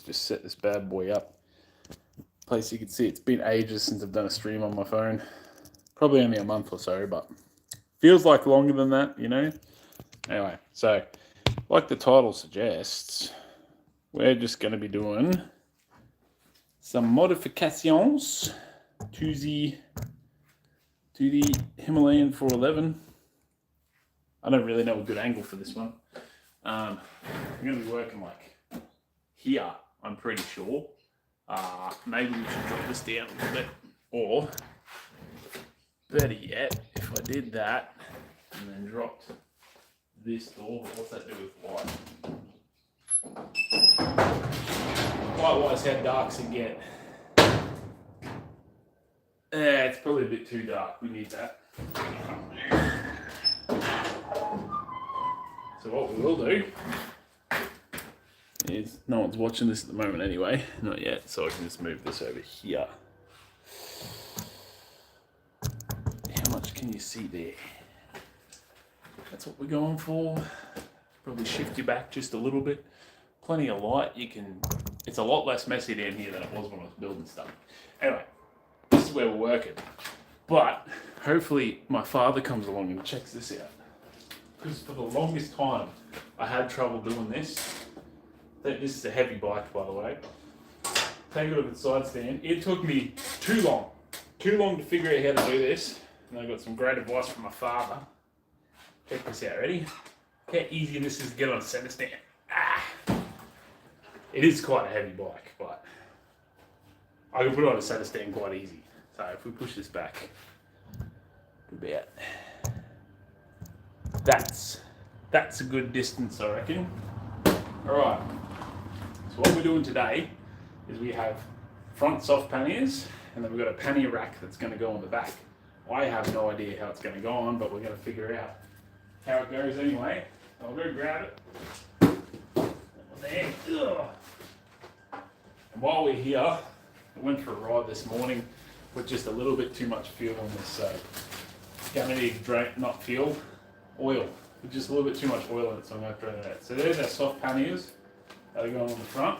just set this bad boy up. Place you can see it's been ages since I've done a stream on my phone. Probably only a month or so, but feels like longer than that, you know? Anyway, so like the title suggests, we're just going to be doing some modifications to the Himalayan 411. I don't really know a good angle for this one. I'm going to be working like here, I'm pretty sure. Maybe we should drop this down a little bit, or better yet, if I did that and then dropped this door, what's that do with light? Light-wise, how dark's it get? It's probably a bit too dark. We need that. So what we will do is, no one's watching this at the moment anyway, not yet, so I can just move this over here. How much can you see there? That's what we're going for. Probably shift you back just a little bit. Plenty of light. It's a lot less messy down here than it was when I was building stuff. Anyway, this is where we're working. But hopefully my father comes along and checks this out. Because for the longest time, I had trouble doing this. This is a heavy bike, by the way. Take it off its side stand. It took me too long to figure out how to do this. And I got some great advice from my father. Check this out, ready? How easy this is to get on a centre stand. It is quite a heavy bike, but I can put it on a centre stand quite easy. So if we push this back, about that's a good distance, I reckon. Alright, so what we're doing today is we have front soft panniers, and then we've got a pannier rack that's going to go on the back. I have no idea how it's going to go on, but we're going to figure out how it goes anyway. I'll go grab it. There. And while we're here, I went for a ride this morning with just a little bit too much fuel on this, so it's going to need oil. With just a little bit too much oil in it, so I'm going to throw that out. So there's our soft panniers that are going on the front.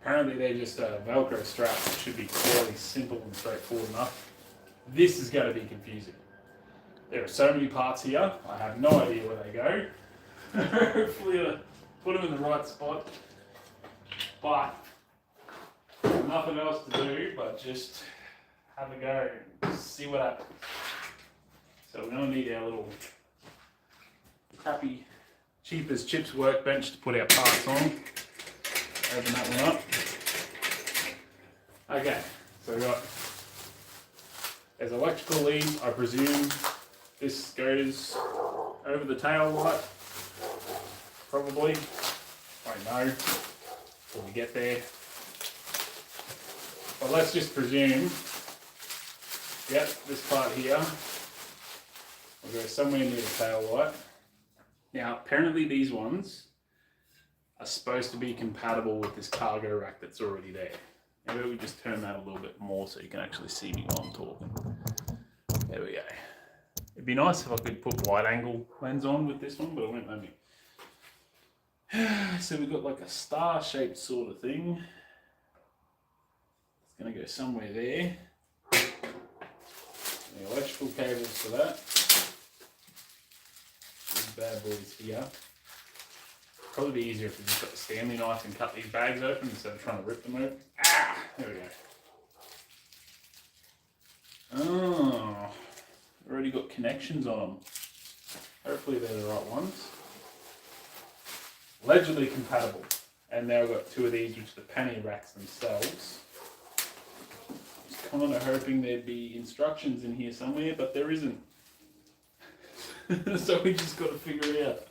Apparently they're just Velcro straps. It should be fairly simple and straightforward enough. This is going to be confusing. There are so many parts here, I have no idea where they go. Hopefully I put them in the right spot. But nothing else to do but just have a go and see what happens. So we're going to need our little crappy, cheap as chips workbench to put our parts on. Open that one up. Okay, so we've got, there's electrical lead, I presume this goes over the tail light. Probably. Won't know when we get there. But let's just presume, yep, this part here will go somewhere near the tail light. Now, apparently these ones are supposed to be compatible with this cargo rack that's already there. Maybe we just turn that a little bit more so you can actually see me while I'm talking. There we go. It'd be nice if I could put wide angle lens on with this one, but it won't let me. So we've got like a star shaped sort of thing. It's going to go somewhere there. The electrical cables for that. These bad boys here. Probably be easier if we just got the Stanley knife and cut these bags open instead of trying to rip them open. There we go. Oh, already got connections on them. Hopefully they're the right ones. Allegedly compatible. And now I've got two of these, which are the pannier racks themselves. Just kind of hoping there'd be instructions in here somewhere, but there isn't. So we just got to figure it out.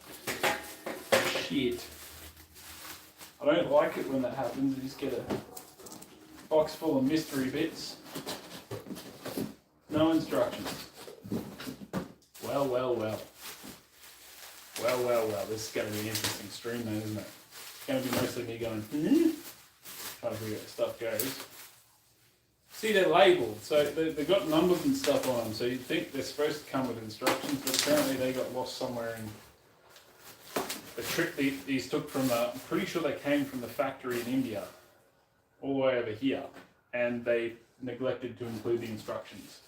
Shit. I don't like it when that happens. You just get a box full of mystery bits. No instructions. Well. This is going to be an interesting stream then, isn't it? It's going to be mostly me going, trying to figure out how stuff goes. See, they're labelled, so they've got numbers and stuff on them, so you'd think they're supposed to come with instructions, but apparently they got lost somewhere in These took from, I'm pretty sure they came from the factory in India, all the way over here, and they neglected to include the instructions.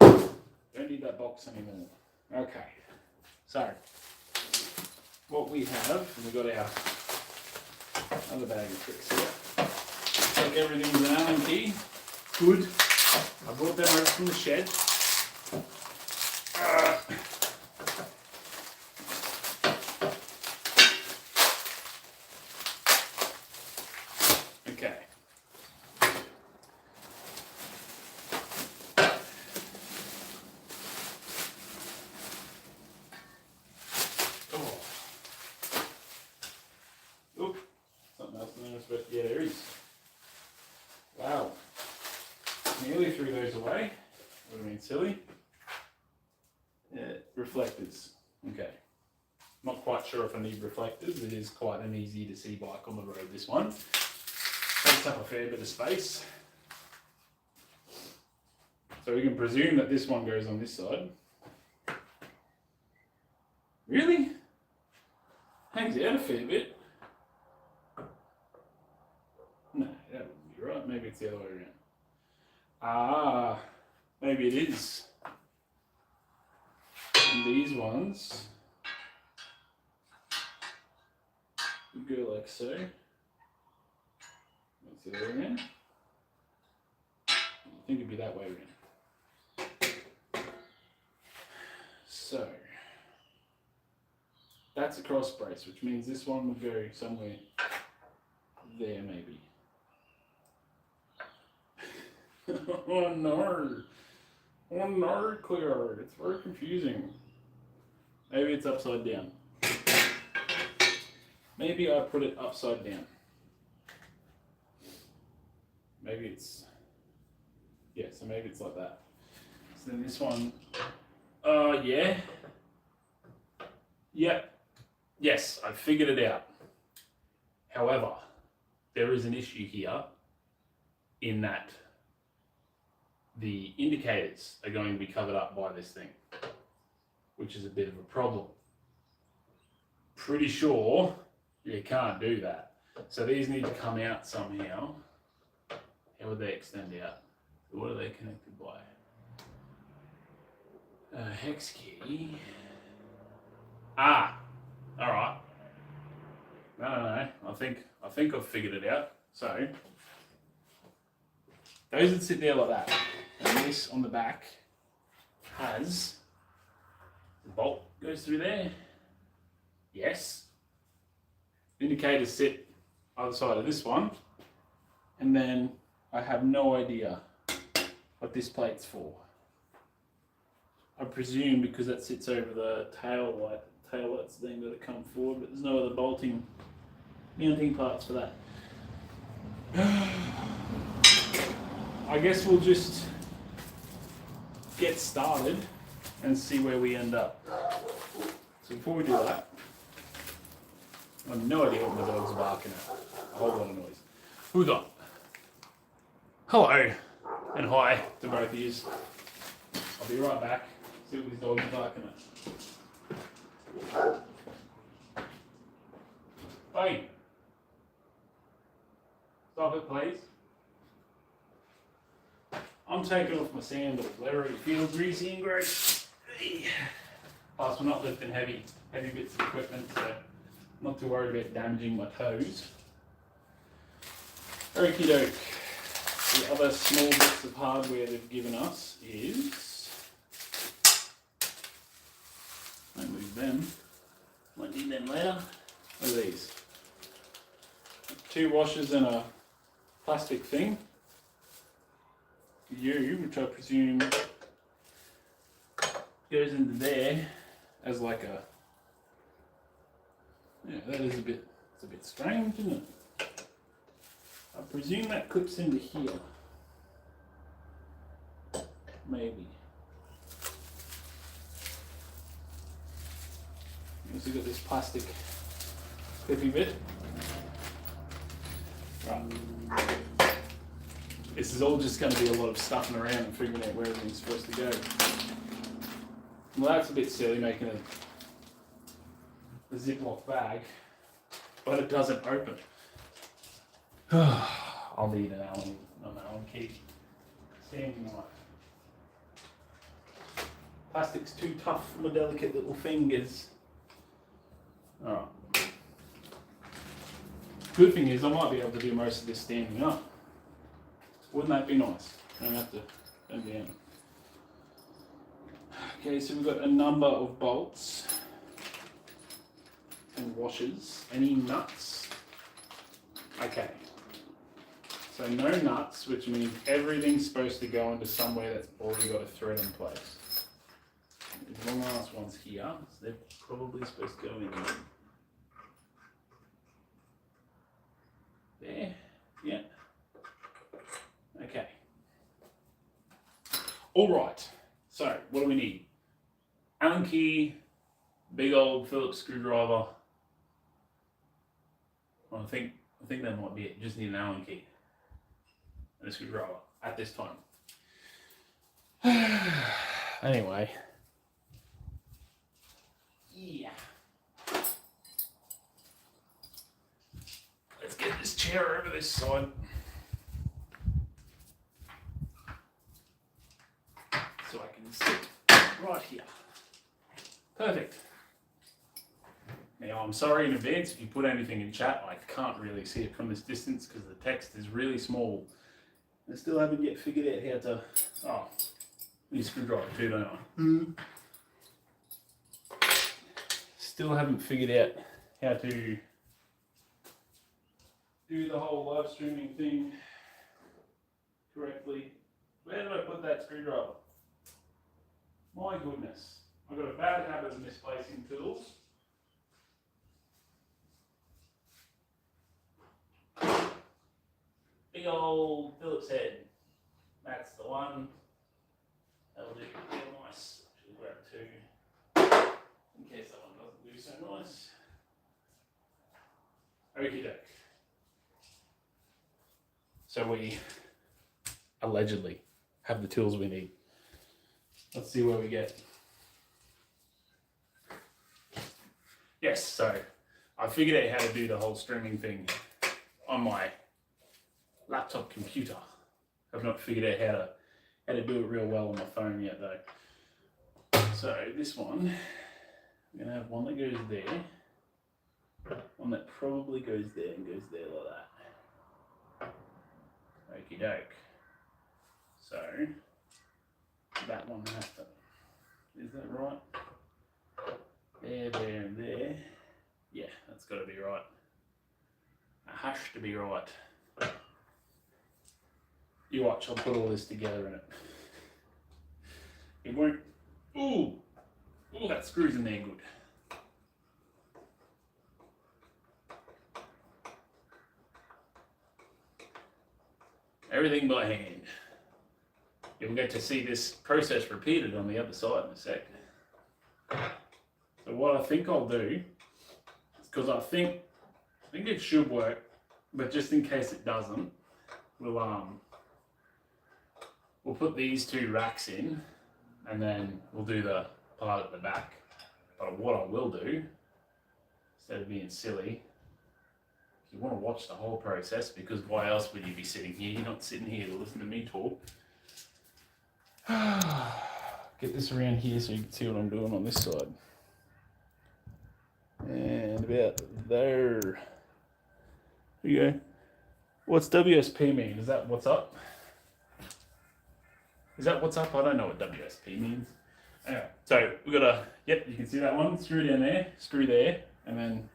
Don't need that box anymore. Okay, so what we have, we've got our other bag of tricks here. Check everything's an Allen key. Good. I brought them over from the shed. Okay. Oh. Oop. Something else in there was supposed to get areas. Wow. Nearly threw those away. Would have been silly. Reflectors. Okay. Not quite sure if I need reflectors. It is quite an easy to see bike on the road, this one. Takes up a fair bit of space. So we can presume that this one goes on this side. Really? Hangs out a fair bit. No, that wouldn't be right. Maybe it's the other way around. Ah, maybe it is. And these ones would go like so. That's the other way around. I think it'd be that way around. So that's a cross brace, which means this one would go somewhere there, maybe. Oh no! Oh no, Cleo! It's very confusing. Maybe it's upside down. Maybe I put it upside down. Maybe it's... yeah, so maybe it's like that. So then this one... yeah. Yep. Yes, I figured it out. However, there is an issue here in that the indicators are going to be covered up by this thing, which is a bit of a problem. Pretty sure you can't do that. So these need to come out somehow. How would they extend out? What are they connected by? Hex key. Ah, all right. No. I think I've figured it out. So those would sit there like that. And this on the back has the bolt goes through there. Yes. Indicators sit either side of this one, and then I have no idea what this plate's for. I presume because that sits over the tail lights thing that come forward, but there's no other mounting parts for that. I guess we'll just get started and see where we end up. So before we do that, I have no idea what my dogs are barking at. A whole lot of noise. Who's on? Hello and hi to both of you. I'll be right back. See what these dogs are barking at. Hey! Stop it, please. I'm taking off my sandals. They already feel greasy and gross. Plus, we're not lifting heavy bits of equipment, so I'm not too worried about damaging my toes. Okie doke. The other small bits of hardware they've given us is... don't move them. Might need them later. What are these? 2 washers and a plastic thing. Which I presume goes into there as like a... yeah, that is it's a bit strange, isn't it? I presume that clips into here. Maybe. Also got this plastic clippy bit. Right. This is all just going to be a lot of stuffing around and figuring out where everything's supposed to go. Well, that's a bit silly, making the Ziploc bag, but it doesn't open. I'll need an Allen key. Standing knife. Plastic's too tough for my delicate little fingers. Alright. Good thing is I might be able to do most of this standing up. Wouldn't that be nice? I don't have to bend down. Okay, so we've got a number of bolts and washers. Any nuts? Okay. So no nuts, which means everything's supposed to go into somewhere that's already got a thread in place. The long last one's here, so they're probably supposed to go in there. Yeah. Okay. All right. So what do we need? Allen key, big old Phillips screwdriver. Well, I think that might be it. Just need an Allen key and a screwdriver at this time. Anyway. Yeah. Let's get this chair over this side. So I can sit right here. Perfect. Now I'm sorry in advance if you put anything in chat. I can't really see it from this distance because the text is really small. I still haven't yet figured out how to... Oh, I need a screwdriver too, don't I? Still haven't figured out how to do the whole live streaming thing correctly. Where did I put that screwdriver? My goodness. I've got a bad habit of misplacing tools. Big old Phillips head. That's the one. That'll do real nice. Actually grab two in case that one doesn't do so nice. Okie doke. So we allegedly have the tools we need. Let's see where we get. Yes, so I figured out how to do the whole streaming thing on my laptop computer. I've not figured out how to do it real well on my phone yet though. So this one, I'm gonna have one that goes there, one that probably goes there and goes there like that. Okie doke. So that one has to, is that right? There, there, and there. Yeah, that's got to be right. It has to be right. You watch, I'll put all this together in it. It won't. Ooh! Ooh, that screw's in there good. Everything by hand. You'll get to see this process repeated on the other side in a sec. So what I think I'll do, is because I think it should work, but just in case it doesn't, we'll put these two racks in, and then we'll do the part at the back. But what I will do, instead of being silly, if you want to watch the whole process, because why else would you be sitting here? You're not sitting here to listen to me talk. Get this around here so you can see what I'm doing on this side. And about there. There you go. What's WSP mean? Is that what's up? Is that what's up? I don't know what WSP means. Anyway, so we've got a, yep, you can see that one. Screw down there, screw there, and then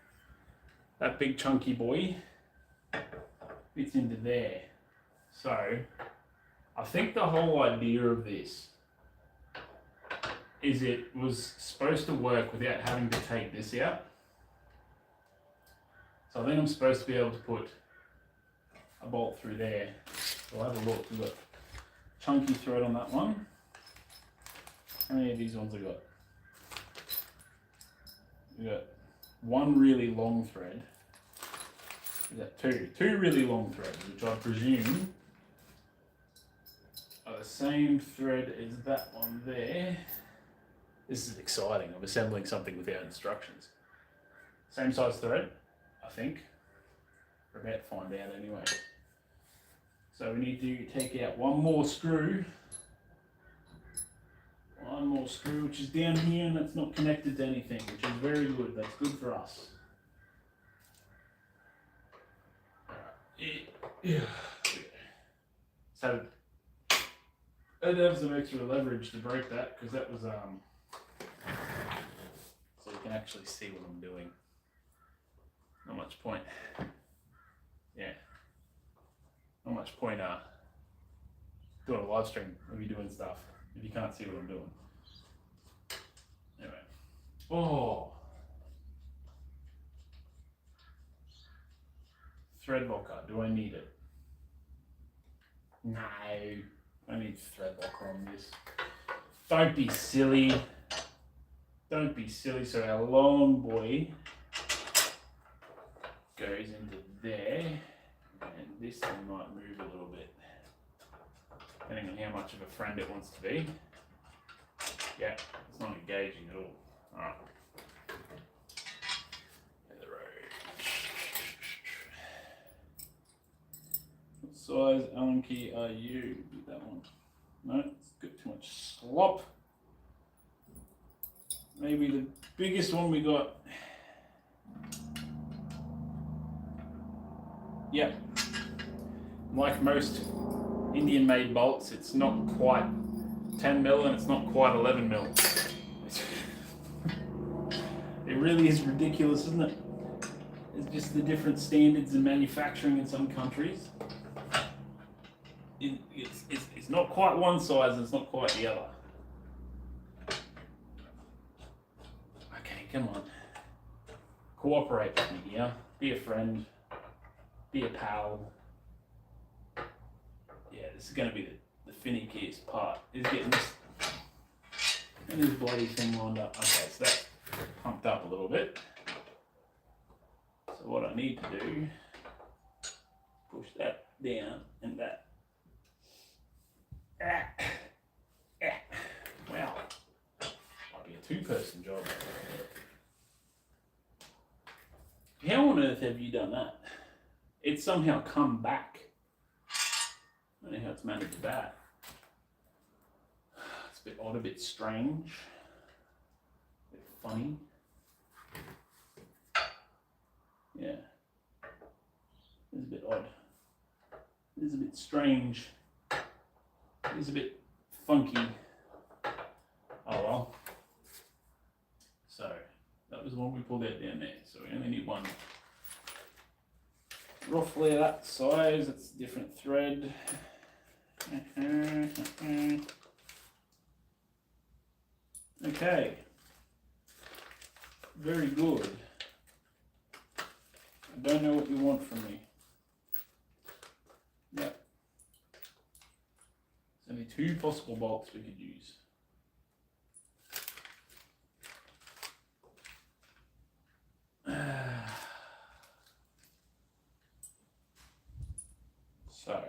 that big chunky boy fits into there. So I think the whole idea of this is it was supposed to work without having to take this out. So I think I'm supposed to be able to put a bolt through there. So I'll have a look. We've got chunky thread on that one. How many of these ones I got? We've got one really long thread. We've got two really long threads, which I presume are the same thread as that one there. This is exciting. I'm assembling something without instructions. Same size thread, I think. We're about to find out anyway. So we need to take out one more screw. One more screw, which is down here, and that's not connected to anything, which is very good. That's good for us. Yeah. So I'd have some extra leverage to break that, because that was so you can actually see what I'm doing. Not much point. Yeah. Not much point doing a live stream of you doing stuff if you can't see what I'm doing. Anyway. Oh. Thread locker. Do I need it? No. I need thread locker on this. Don't be silly. Don't be silly. So our long boy goes into there, and this thing might move a little bit, depending on how much of a friend it wants to be. Yeah, it's not engaging at all. Alright. The road. What size Allen key are you? Do that one. No, it's got too much slop. Maybe the biggest one we got. Yep. Like most Indian made bolts, it's not quite 10 mil and it's not quite 11 mil. It really is ridiculous, isn't it? It's just the different standards in manufacturing in some countries. It's not quite one size and it's not quite the other. Okay, come on. Cooperate with me here. Be a friend. Be a pal. Yeah, this is going to be the finickiest part, is getting this and this bloody thing lined up. Okay, so that's pumped up a little bit. So what I need to do, push that down and that. Wow, might be a two-person job. How on earth have you done that? It's somehow come back. I don't know how it's managed that. It's a bit odd, a bit strange, a bit funny. Yeah, it's a bit odd. It's a bit strange. It's a bit funky. Oh well. So that was the one we pulled out down there. So we only need one. Roughly that size, it's a different thread. Okay, very good. I don't know what you want from me. Yep. There's only two possible bolts we could use. So,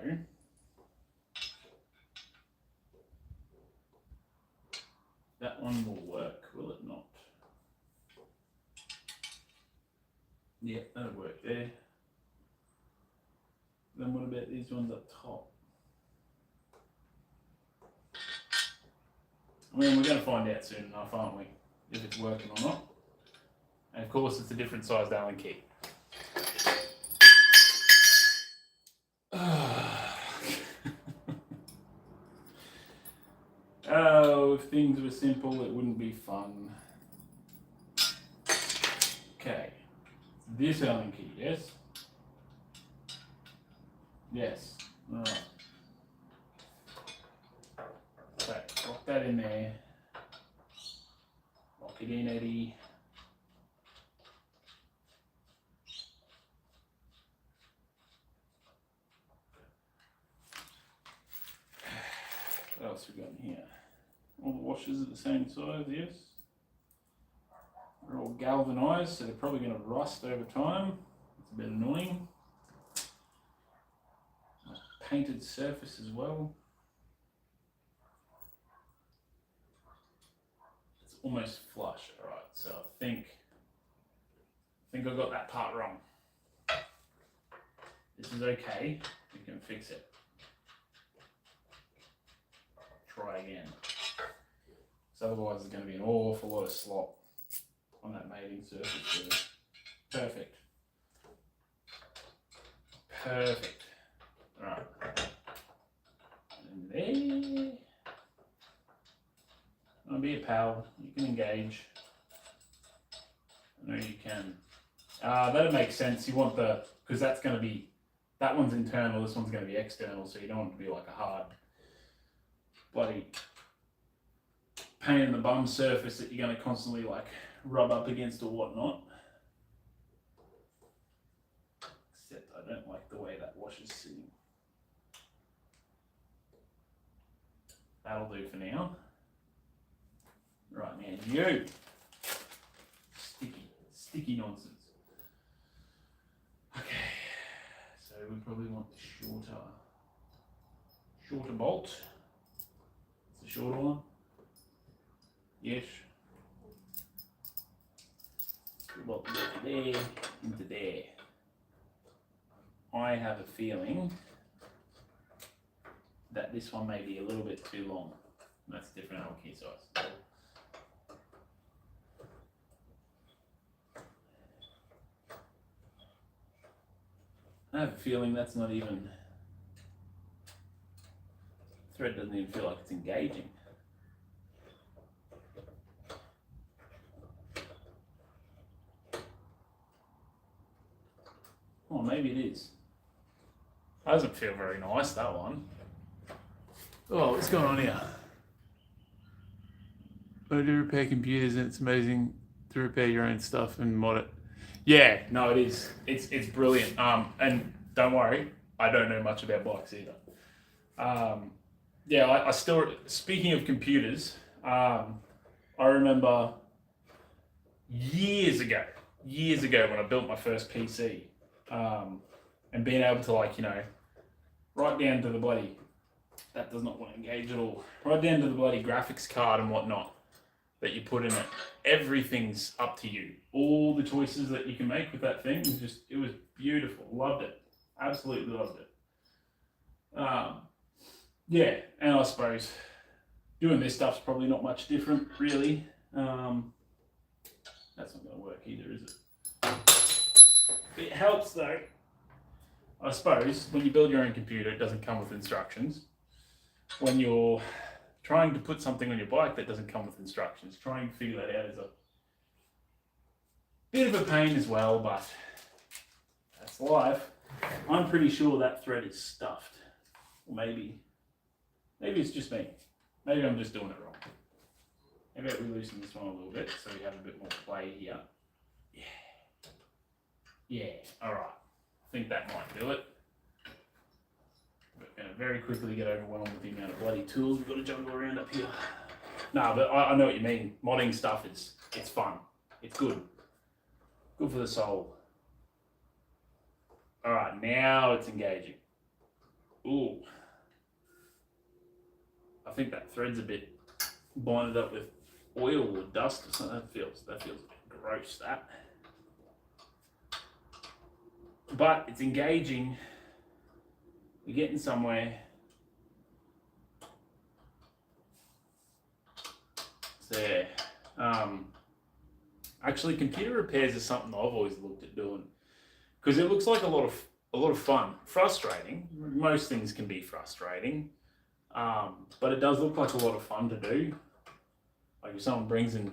that one will work, will it not? Yeah, that'll work there. Then what about these ones up top? I mean, we're going to find out soon enough, aren't we? If it's working or not. And of course, it's a different sized Allen key. Oh, if things were simple, it wouldn't be fun. Okay. This Allen key, yes? Yes. Alright. So, lock that in there. Lock it in, Eddie. What else we got in here? All the washers are the same size, yes. They're all galvanized, so they're probably going to rust over time. It's a bit annoying. Painted surface as well. It's almost flush, alright, so I think think I got that part wrong. This is okay. We can fix it. Try again. So otherwise there's going to be an awful lot of slop on that mating surface. Perfect. Perfect. Alright. And there. I'll be a pal. You can engage. I know you can. That'll make sense. You want the, because that's going to be, that one's internal, this one's going to be external, so you don't want it to be like a hard, bloody pain in the bum surface that you're going to constantly like rub up against or whatnot. Except I don't like the way that wash is sitting. That'll do for now. Right now, you sticky nonsense. Okay, so we probably want the shorter bolt. It's the shorter one. Yes. Bolt into there, into there. I have a feeling that this one may be a little bit too long. That's different animal key size. I have a feeling that's not even, thread doesn't even feel like it's engaging. Oh, maybe it is. Doesn't feel very nice, that one. Oh, what's going on here? I do repair computers and it's amazing to repair your own stuff and mod it. Yeah, no, it is. It's brilliant. And don't worry, I don't know much about bikes either. Yeah, I still, speaking of computers, I remember years ago when I built my first PC, and being able to, like, you know, right down to the bloody, that does not want to engage at all, right down to the bloody graphics card and whatnot that you put in it. Everything's up to you. All the choices that you can make with that thing was just, it was beautiful. Loved it. Absolutely loved it. Yeah, and I suppose doing this stuff's probably not much different, really. That's not going to work either, is it? It helps though. I suppose when you build your own computer, it doesn't come with instructions. When you're trying to put something on your bike that doesn't come with instructions, trying to figure that out is a bit of a pain as well, but that's life. I'm pretty sure that thread is stuffed. Or maybe it's just me. Maybe I'm just doing it wrong. How about we loosen this one a little bit so we have a bit more play here. Yeah, alright. I think that might do it. We're going to very quickly get overwhelmed with the amount of bloody tools we've got to juggle around up here. No, but I know what you mean. Modding stuff it's fun. It's good. Good for the soul. Alright, now it's engaging. Ooh. I think that thread's a bit binded up with oil or dust or something. That feels a bit gross, that. But it's engaging. We're getting somewhere. So, actually, computer repairs is something I've always looked at doing because it looks like a lot of fun. Frustrating. Most things can be frustrating, but it does look like a lot of fun to do. Like if someone brings in,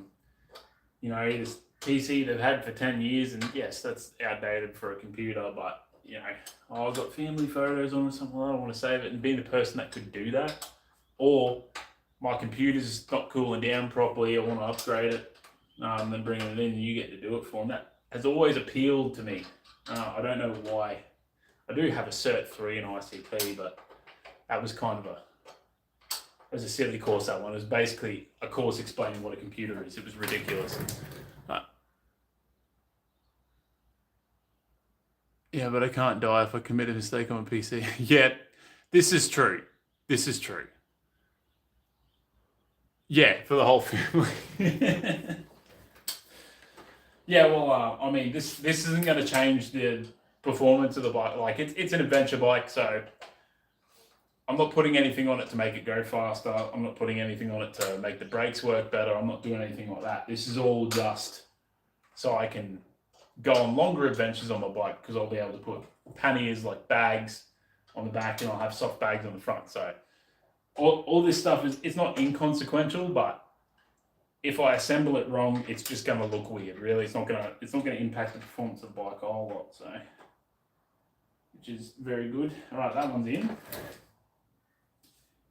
you know, this PC they've had for 10 years, and yes, that's outdated for a computer, but you know, oh, I've got family photos on or something, I don't want to save it, and being the person that could do that, or my computer's not cooling down properly, I want to upgrade it, then bringing it in and you get to do it for them. That has always appealed to me. I don't know why. I do have a Cert 3 in ICP, but that was kind of it was a silly course, that one. It was basically a course explaining what a computer is. It was ridiculous. Yeah, but I can't die if I commit a mistake on a PC. Yeah, this is true. This is true. Yeah, for the whole family. Yeah, well, I mean, this isn't going to change the performance of the bike. Like, it's an adventure bike, so I'm not putting anything on it to make it go faster. I'm not putting anything on it to make the brakes work better. I'm not doing anything like that. This is all just so I can go on longer adventures on my bike, because I'll be able to put panniers, like bags, on the back, and I'll have soft bags on the front. So all this stuff it's not inconsequential, but if I assemble it wrong, it's just going to look weird. Really, it's not going to impact the performance of the bike a whole lot. So, which is very good. All right, that one's in.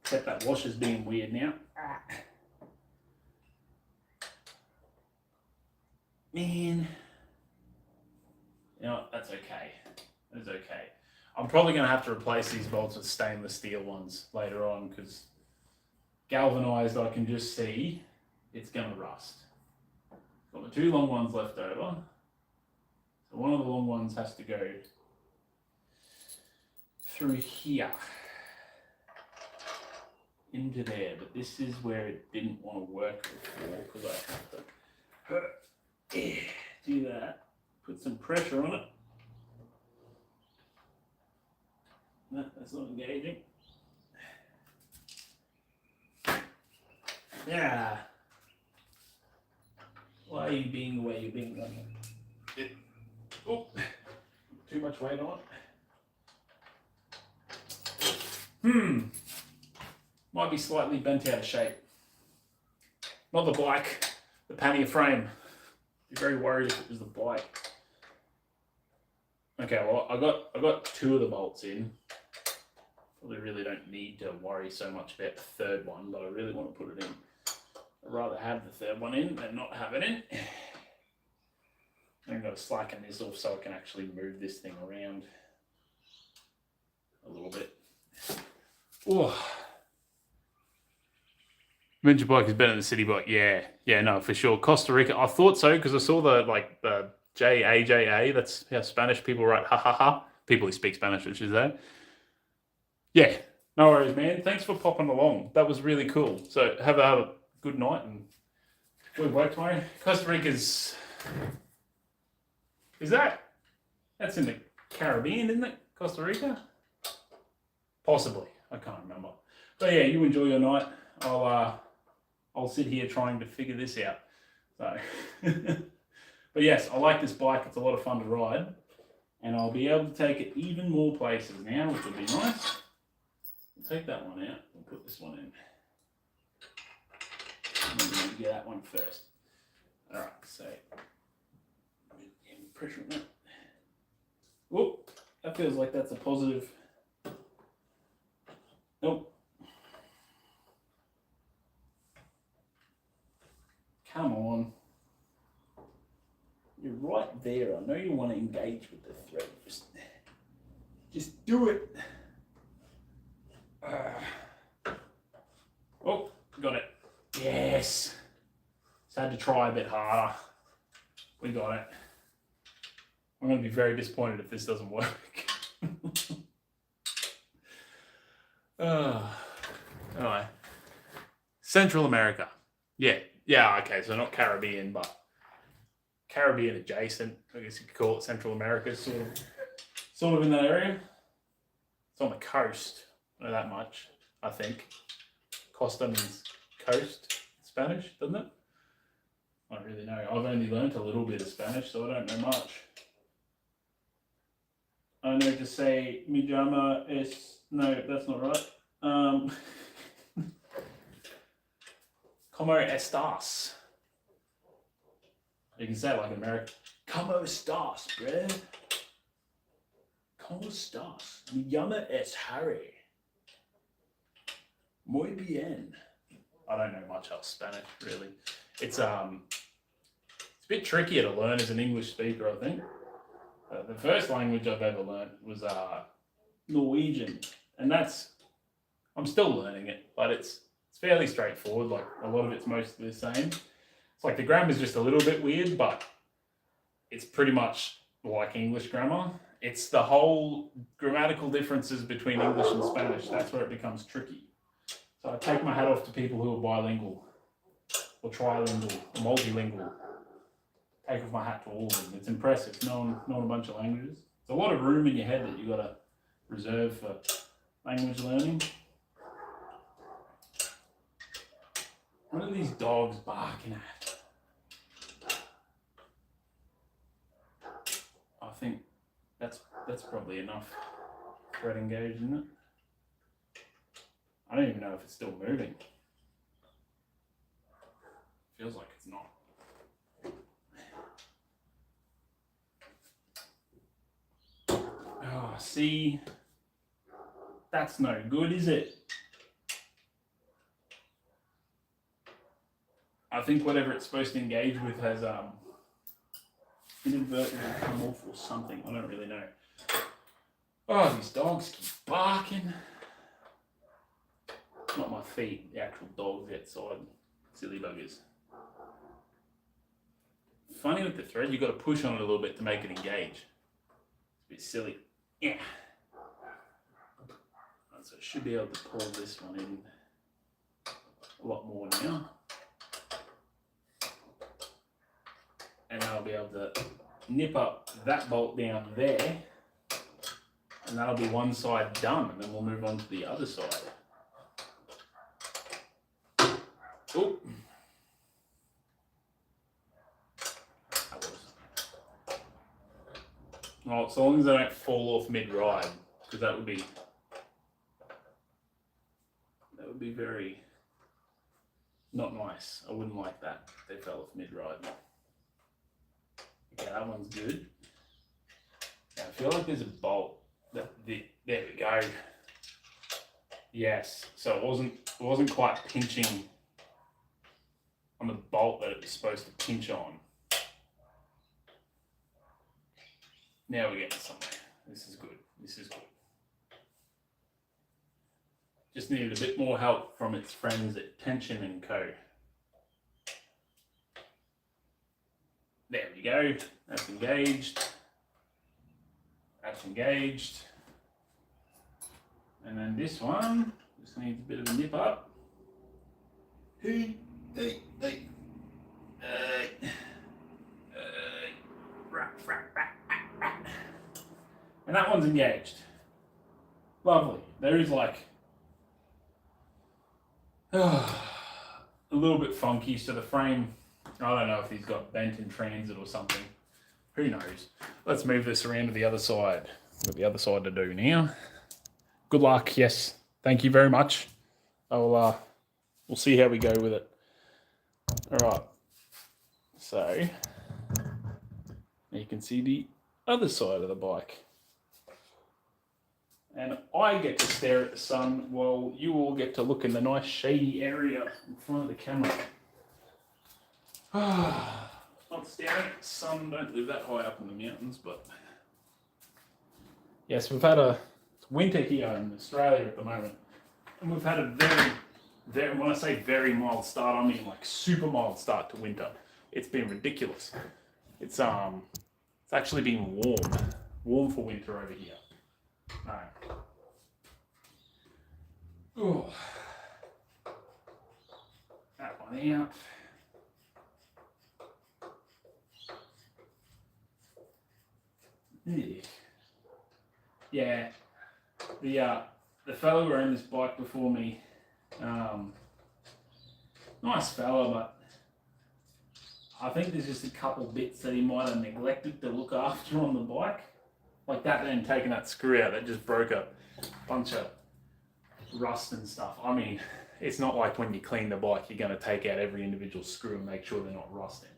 Except that washer's being weird now. Man, you know, that's okay. That's okay. I'm probably going to have to replace these bolts with stainless steel ones later on, because galvanized, I can just see it's going to rust. Got the two long ones left over. So one of the long ones has to go through here into there, but this is where it didn't want to work before, because I have to do that, put some pressure on it. No, that's not engaging. Yeah. Why are you being the way you're being? Oh, too much weight on it. Might be slightly bent out of shape. Not the bike, the pannier frame. Be very worried if it was the bike. Okay, well, I got two of the bolts in. Probably really don't need to worry so much about the third one, but I really want to put it in. I'd rather have the third one in than not have it in. I'm going to slacken this off so I can actually move this thing around a little bit. Oh. Adventure bike is better than the city bike. Yeah, no, for sure. Costa Rica, I thought so, because I saw the JAJA. That's how Spanish people write ha ha ha. People who speak Spanish, which is that. Yeah, no worries, man. Thanks for popping along. That was really cool. So have a good night and good work tomorrow. Costa Rica's... That's in the Caribbean, isn't it? Costa Rica? Possibly. I can't remember. But yeah, you enjoy your night. I'll sit here trying to figure this out. So, but yes, I like this bike. It's a lot of fun to ride, and I'll be able to take it even more places now, which will be nice. We'll take that one out. We'll put this one in. I'm going to get that one first. All right, so pressure on that. Whoop, that feels like that's a positive. Nope. Come on. You're right there. I know you want to engage with the thread. Just do it. Oh, got it. Yes. Just had to try a bit harder. We got it. I'm going to be very disappointed if this doesn't work. Anyway. Central America. Yeah, okay, so not Caribbean, but Caribbean adjacent. I guess you could call it Central America, sort of in that area. It's on the coast, not that much, I think. Costa means coast in Spanish, doesn't it? I don't really know. I've only learnt a little bit of Spanish, so I don't know much. I know to say mi llama es... No, that's not right. Como estás? You can say it like American. Como estás, bro? Como estás? Mi llama es Harry. Muy bien. I don't know much else Spanish, really. It's a bit trickier to learn as an English speaker, I think. The first language I've ever learned was Norwegian, and I'm still learning it, but it's fairly straightforward. Like, a lot of it's mostly the same. It's like the grammar's just a little bit weird, but it's pretty much like English grammar. It's the whole grammatical differences between English and Spanish. That's where it becomes tricky. So I take my hat off to people who are bilingual, or trilingual, or multilingual. take off my hat to all of them. It's impressive, knowing a bunch of languages. There's a lot of room in your head that you've got to reserve for language learning. What are these dogs barking at? I think that's probably enough thread engaged, isn't it? I don't even know if it's still moving. Feels like it's not. Oh, see, that's no good, is it? I think whatever it's supposed to engage with has inadvertently come off or something. I don't really know. Oh, these dogs keep barking. Not my feet, the actual dogs outside. Silly buggers. Funny with the thread, you've got to push on it a little bit to make it engage. It's a bit silly. Yeah. So I should be able to pull this one in a lot more now. And I'll be able to nip up that bolt down there. And that'll be one side done, and then we'll move on to the other side. Oh. Well, so long as they don't fall off mid-ride, because that would be very not nice. I wouldn't like that if they fell off mid-ride. Okay, that one's good. Now, I feel like there's a bolt. There we go. Yes, so it wasn't quite pinching on the bolt that it was supposed to pinch on. Now we're getting somewhere. This is good. This is good. Just needed a bit more help from its friends at Tension and Co. There we go. That's engaged. That's engaged. And then this one just needs a bit of a nip up. Hey. And that one's engaged. Lovely. There is like a little bit funky, so the frame, I don't know if he's got bent in transit or something. Who knows? Let's move this around to the other side. Got the other side to do now. Good luck. Yes. Thank you very much. We'll see how we go with it. All right. So you can see the other side of the bike. And I get to stare at the sun while you all get to look in the nice shady area in front of the camera. Not staring at the sun, don't live that high up in the mountains, but yes, we've had a winter here in Australia at the moment. And we've had a very, when I say very mild start, I mean like super mild start to winter. It's been ridiculous. It's actually been warm for winter over here. No. Oh, that one out. Yeah, the fellow who owned this bike before me, nice fella, but I think there's just a couple bits that he might have neglected to look after on the bike. Like that, then taking that screw out, that just broke a bunch of rust and stuff. I mean, it's not like when you clean the bike, you're going to take out every individual screw and make sure they're not rusting.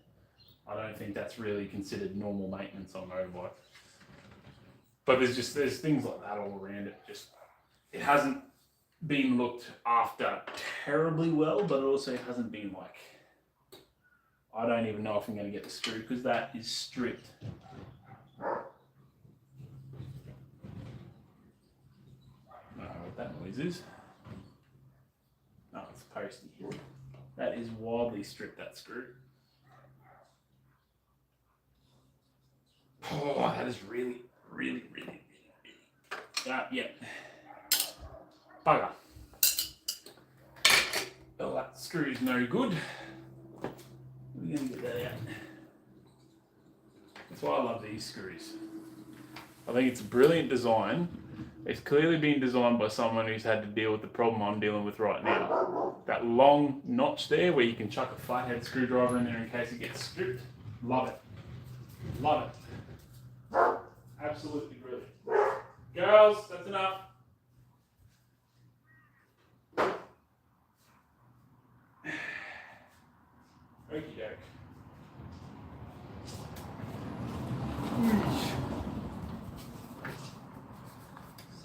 I don't think that's really considered normal maintenance on a motorbike. But there's things like that all around it. Just, it hasn't been looked after terribly well, but it also hasn't been like, I don't even know if I'm going to get the screw because that is stripped. That noise is. No, it's posty. That is wildly stripped, that screw. Oh, that is really. Yeah. Bugger. Oh, that screw is no good. We're going to get that out. That's why I love these screws. I think it's a brilliant design. It's clearly been designed by someone who's had to deal with the problem I'm dealing with right now. That long notch there where you can chuck a flathead screwdriver in there in case it gets stripped. Love it. Love it. Absolutely brilliant. Girls, that's enough. Okie doke.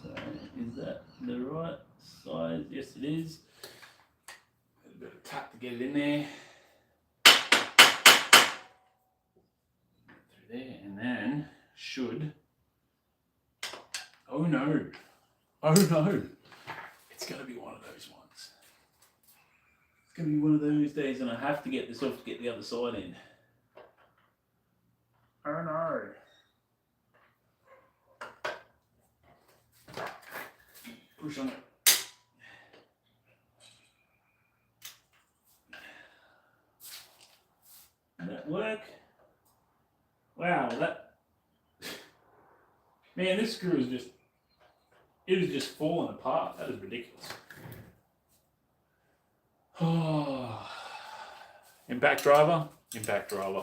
So, is that the right size? Yes, it is. A bit of tap to get it in there. Through there, and then should. Oh no. Oh no. It's going to be one of those ones. It's going to be one of those days, and I have to get this off to get the other side in. Oh no. Push on it. Did that work? Wow, that... Man, this screw is just... It is just falling apart. That is ridiculous. Oh. Impact driver? Impact driver.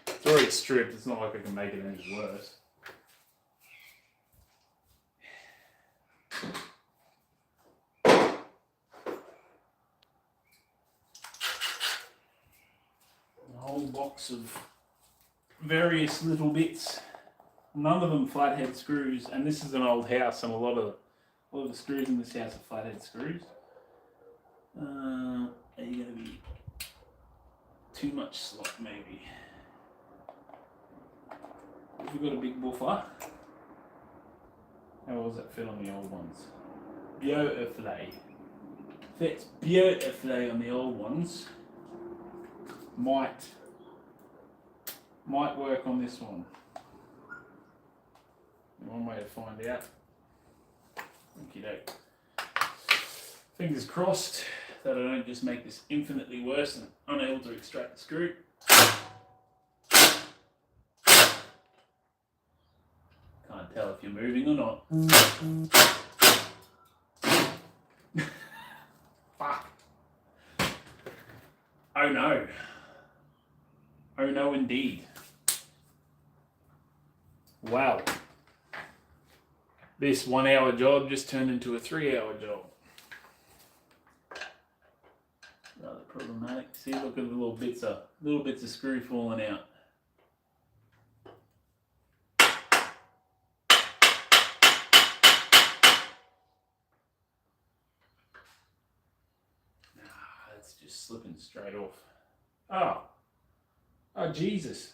It's already stripped. It's not like I can make it any worse. A whole box of various little bits. None of them flathead screws, and this is an old house, and a lot of the screws in this house are flathead screws. Are you going to be too much slot, maybe? Have we got a big buffer? How was that fit on the old ones? Beautifully. Fits beautifully on the old ones. Might work on this one. One way to find out. Okie doke. Fingers crossed that I don't just make this infinitely worse and unable to extract the screw. Can't tell if you're moving or not. Fuck. Oh no. Oh no indeed. Wow. This 1 hour job just turned into a 3 hour job. Rather problematic. See, look at the little bits of screw falling out. That's just slipping straight off. Oh Jesus.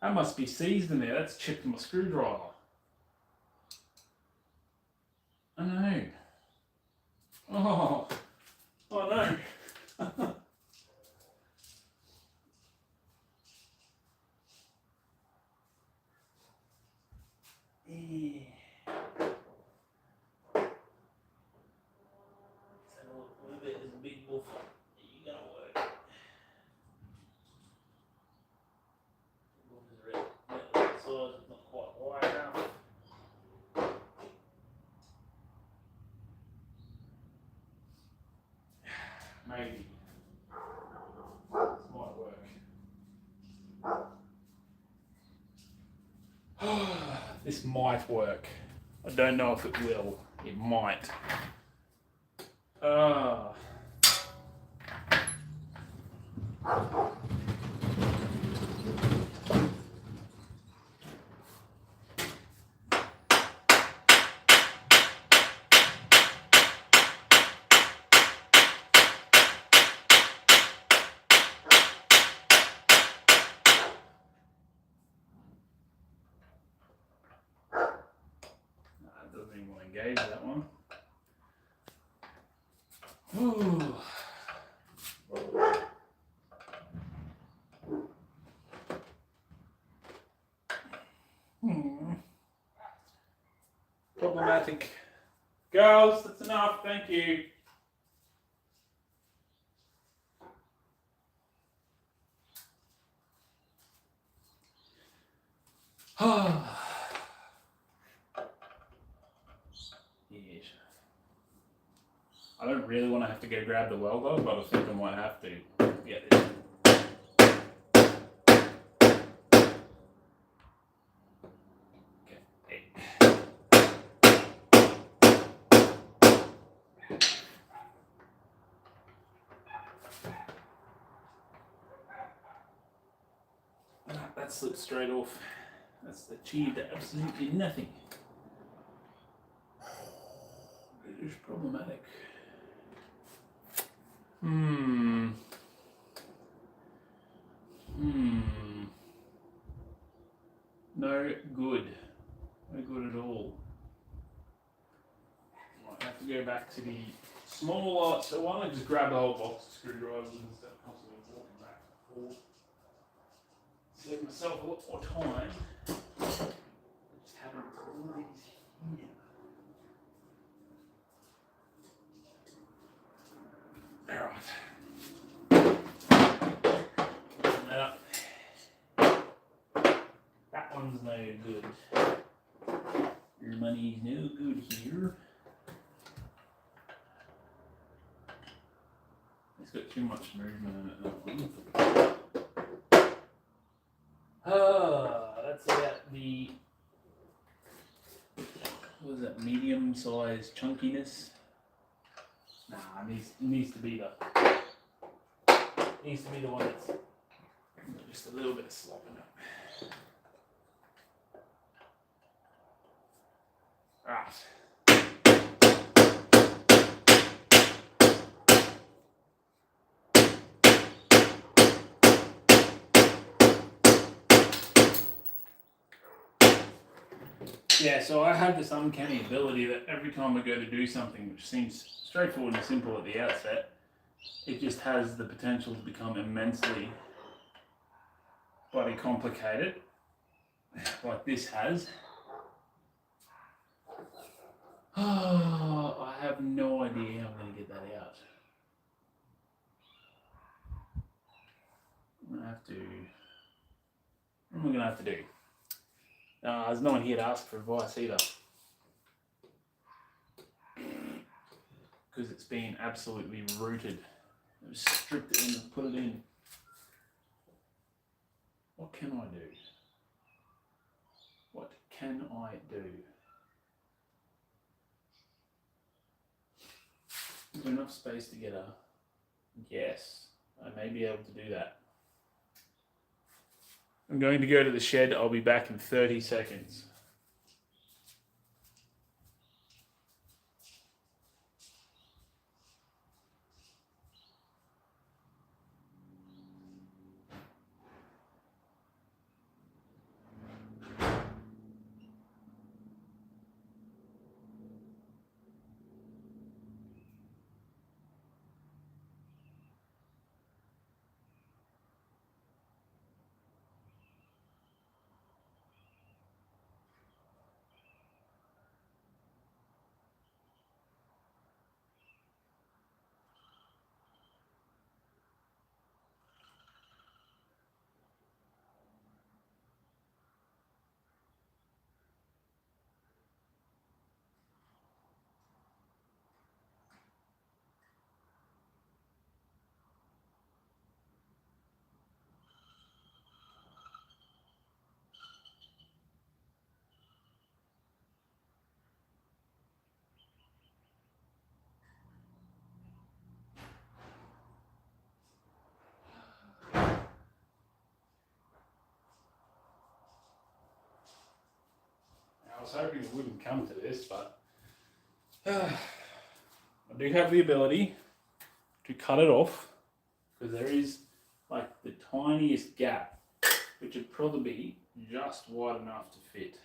That must be seized in there. That's chipped my screwdriver. Oh no. Oh no. Yeah. So what about this big buffer? Are you gonna work? So it's not quite wide enough. Maybe. This might work. This might work. I don't know if it will. It might. Doesn't even want to engage that one. Ooh. Problematic. Girls, that's enough, thank you. Yes. I don't really want to have to go grab the well dog, but I think I might have to get this. That slipped straight off. That's achieved absolutely nothing. It is problematic. No good. No good at all. Might have to go back to the smaller, so why don't I just grab the whole box of screwdrivers instead of constantly walking back and forth. Save myself a lot more time. Just having all these here. Alright. That up. That one's no good. Your money's no good here. It's got too much movement in it, that one. That's about the, what is that, medium size chunkiness? Nah, it needs to be the one that's just a little bit of slop in it. Right. Yeah, so I have this uncanny ability that every time I go to do something which seems straightforward and simple at the outset, it just has the potential to become immensely bloody complicated, like this has. Oh, I have no idea how I'm going to get that out. I'm going to have to... What am I going to have to do? There's no one here to ask for advice either. Because it's been absolutely rooted. I just stripped it in and put it in. What can I do? What can I do? Is there enough space to get a... Yes, I may be able to do that. I'm going to go to the shed. I'll be back in 30 seconds. I was hoping it wouldn't come to this, but I do have the ability to cut it off, because there is like the tiniest gap, which would probably be just wide enough to fit.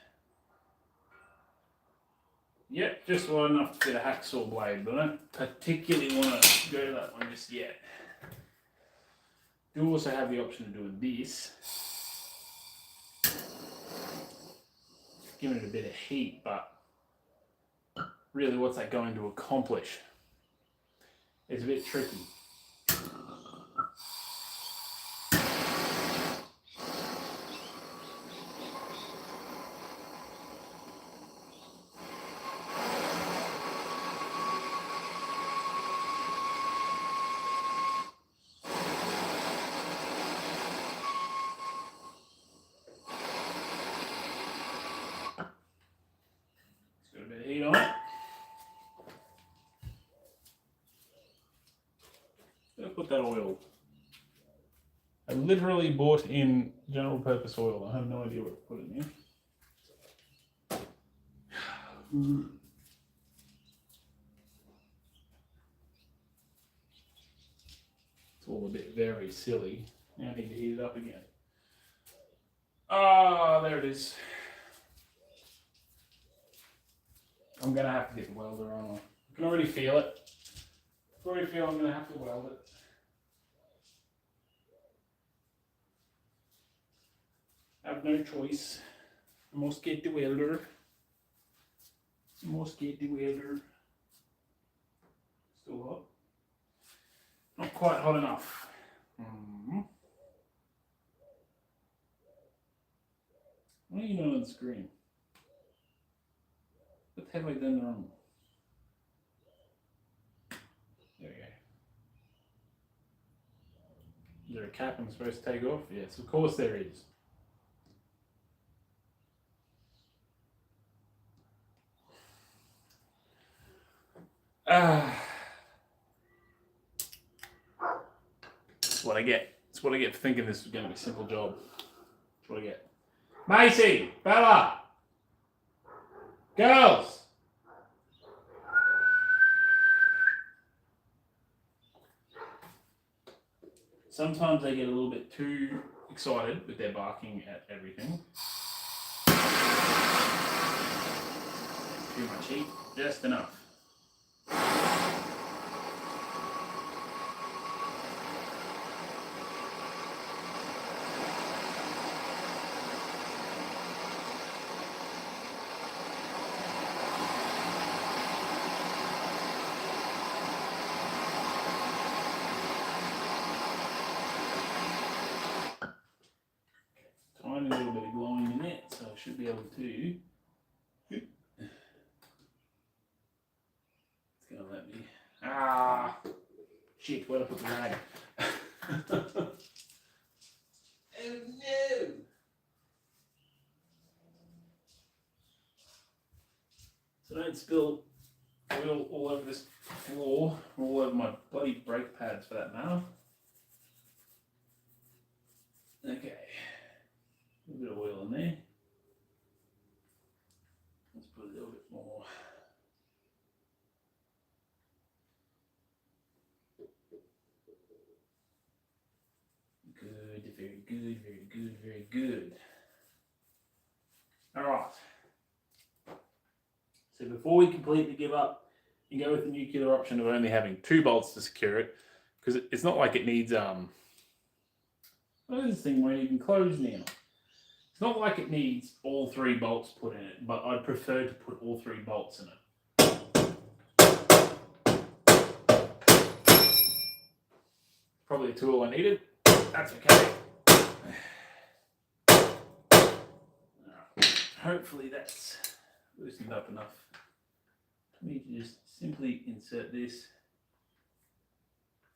Yep, just wide enough to fit a hacksaw blade, but I don't particularly want to go to that one just yet. You also have the option of doing this. Giving it a bit of heat, but really what's that going to accomplish? It's a bit tricky. put that oil? I literally bought in general purpose oil. I have no idea what to put in here. It's all a bit very silly. Now I need to heat it up again. Ah, there it is. I'm gonna have to get the welder on. I can already feel it. I already feel I'm gonna have to weld it. I have no choice. I must get the welder. I must get the welder. Still hot. Not quite hot enough. What are you doing on the screen? What have I done wrong? There we go. Is there a cap I'm supposed to take off? Yes, of course there is. That's what I get. That's what I get for thinking this was going to be a simple job. That's what I get. Macy! Bella! Girls! Sometimes they get a little bit too excited with their barking at everything. Too much heat, just enough. Tiny little bit of glowing in it, so I should be able to. It's gonna let me. Ah, shit! Where'd I put the rag? Oh no! So don't spill oil all over this floor, or all over my bloody brake pads for that matter. Okay. A bit of oil in there. Let's put a little bit more. Good, very good, very good, very good. All right. So before we completely give up and go with the nuclear option of only having 2 bolts to secure it, because it's not like it needs well, this thing won't even close now. It's not like it needs all 3 bolts put in it, but I'd prefer to put all 3 bolts in it. Probably a tool I needed. That's okay. Hopefully that's loosened up enough for me to just simply insert this,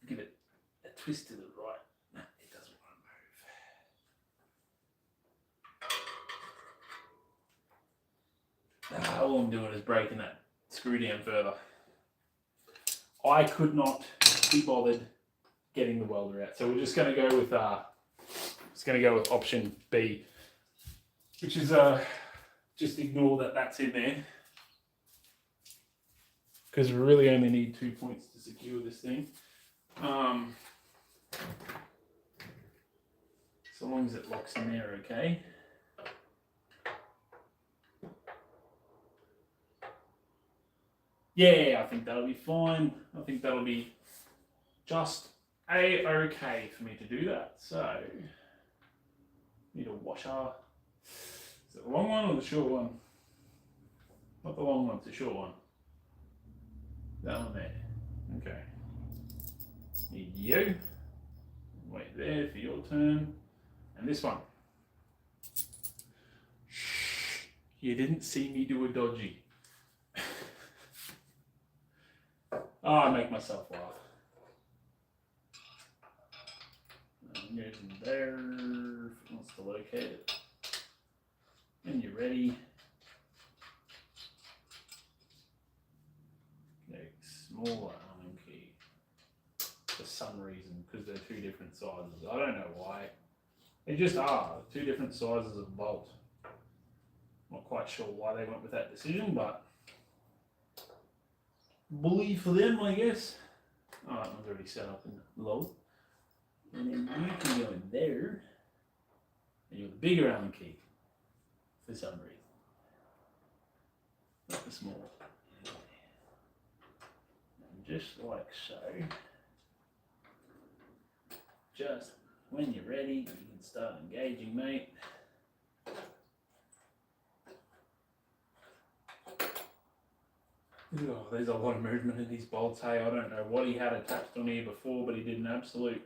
give it a twist to the right. No, it doesn't want to move. All I'm doing is breaking that screw down further. I could not be bothered getting the welder out, so we're just going to go with option B, which is just ignore that that's in there, because we really only need 2 points to secure this thing. So long as it locks in there, okay. Yeah, I think that'll be fine. I think that'll be just okay for me to do that. So, need a washer. Is it the long one or the short one? Not the long one, it's the short one. That one there. Okay. Need you. Wait there for your turn. And this one. Shh. You didn't see me do a dodgy. Oh, I make myself laugh. Using there, if it wants to locate it. And you're ready. Okay, smaller Allen key. The some reason, because they're two different sizes. I don't know why. They just are two different sizes of bolt. Not quite sure why they went with that decision, but bully for them, I guess. Oh, that one's already set up in low. And then you can go in there, and you're the bigger Allen key for some reason. Not the small. And just like so. Just when you're ready, you can start engaging, mate. Oh, there's a lot of movement in these bolts. Hey, I don't know what he had attached on here before, but he did an absolute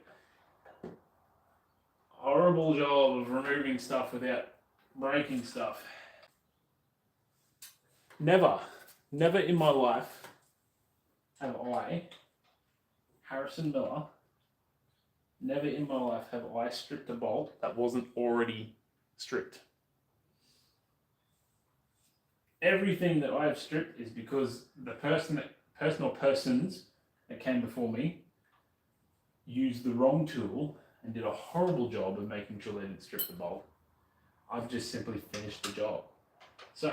horrible job of removing stuff without breaking stuff. Never in my life have I, Harrison Miller, never in my life have I stripped a bolt that wasn't already stripped. Everything that I have stripped is because the person or persons that came before me used the wrong tool and did a horrible job of making sure they didn't strip the bolt. I've just simply finished the job. So,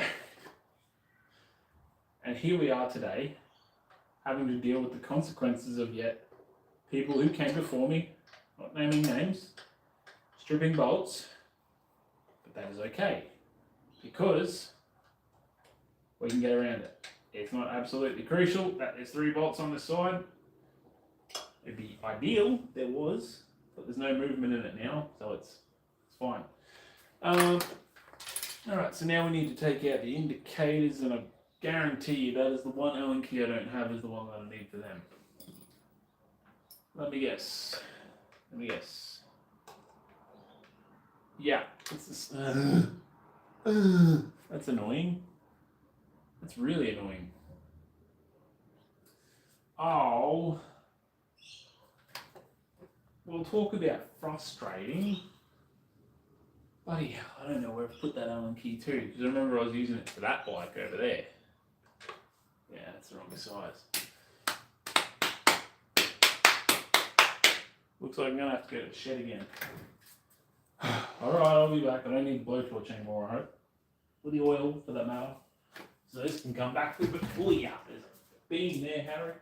and here we are today, having to deal with the consequences of yet people who came before me, not naming names, stripping bolts, but that is okay, because we can get around it. It's not absolutely crucial that there's 3 bolts on this side. It'd be ideal if there was, but there's no movement in it now, so it's fine. Alright, so now we need to take out the indicators, and I guarantee you that is the one Allen key I don't have is the one that I need for them. Let me guess. Yeah, it's this. That's annoying. That's really annoying. Oh. We'll talk about frustrating. Buddy, I don't know where I've put that Allen key to, because I remember I was using it for that bike over there. Yeah, that's the wrong size. Looks like I'm going to have to go to the shed again. Alright, I'll be back. I don't need blowtorch anymore, I hope. Or the oil, for that matter. So this can come back with it. Oh yeah, there's a bean there, Harry.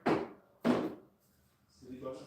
Silly bugger.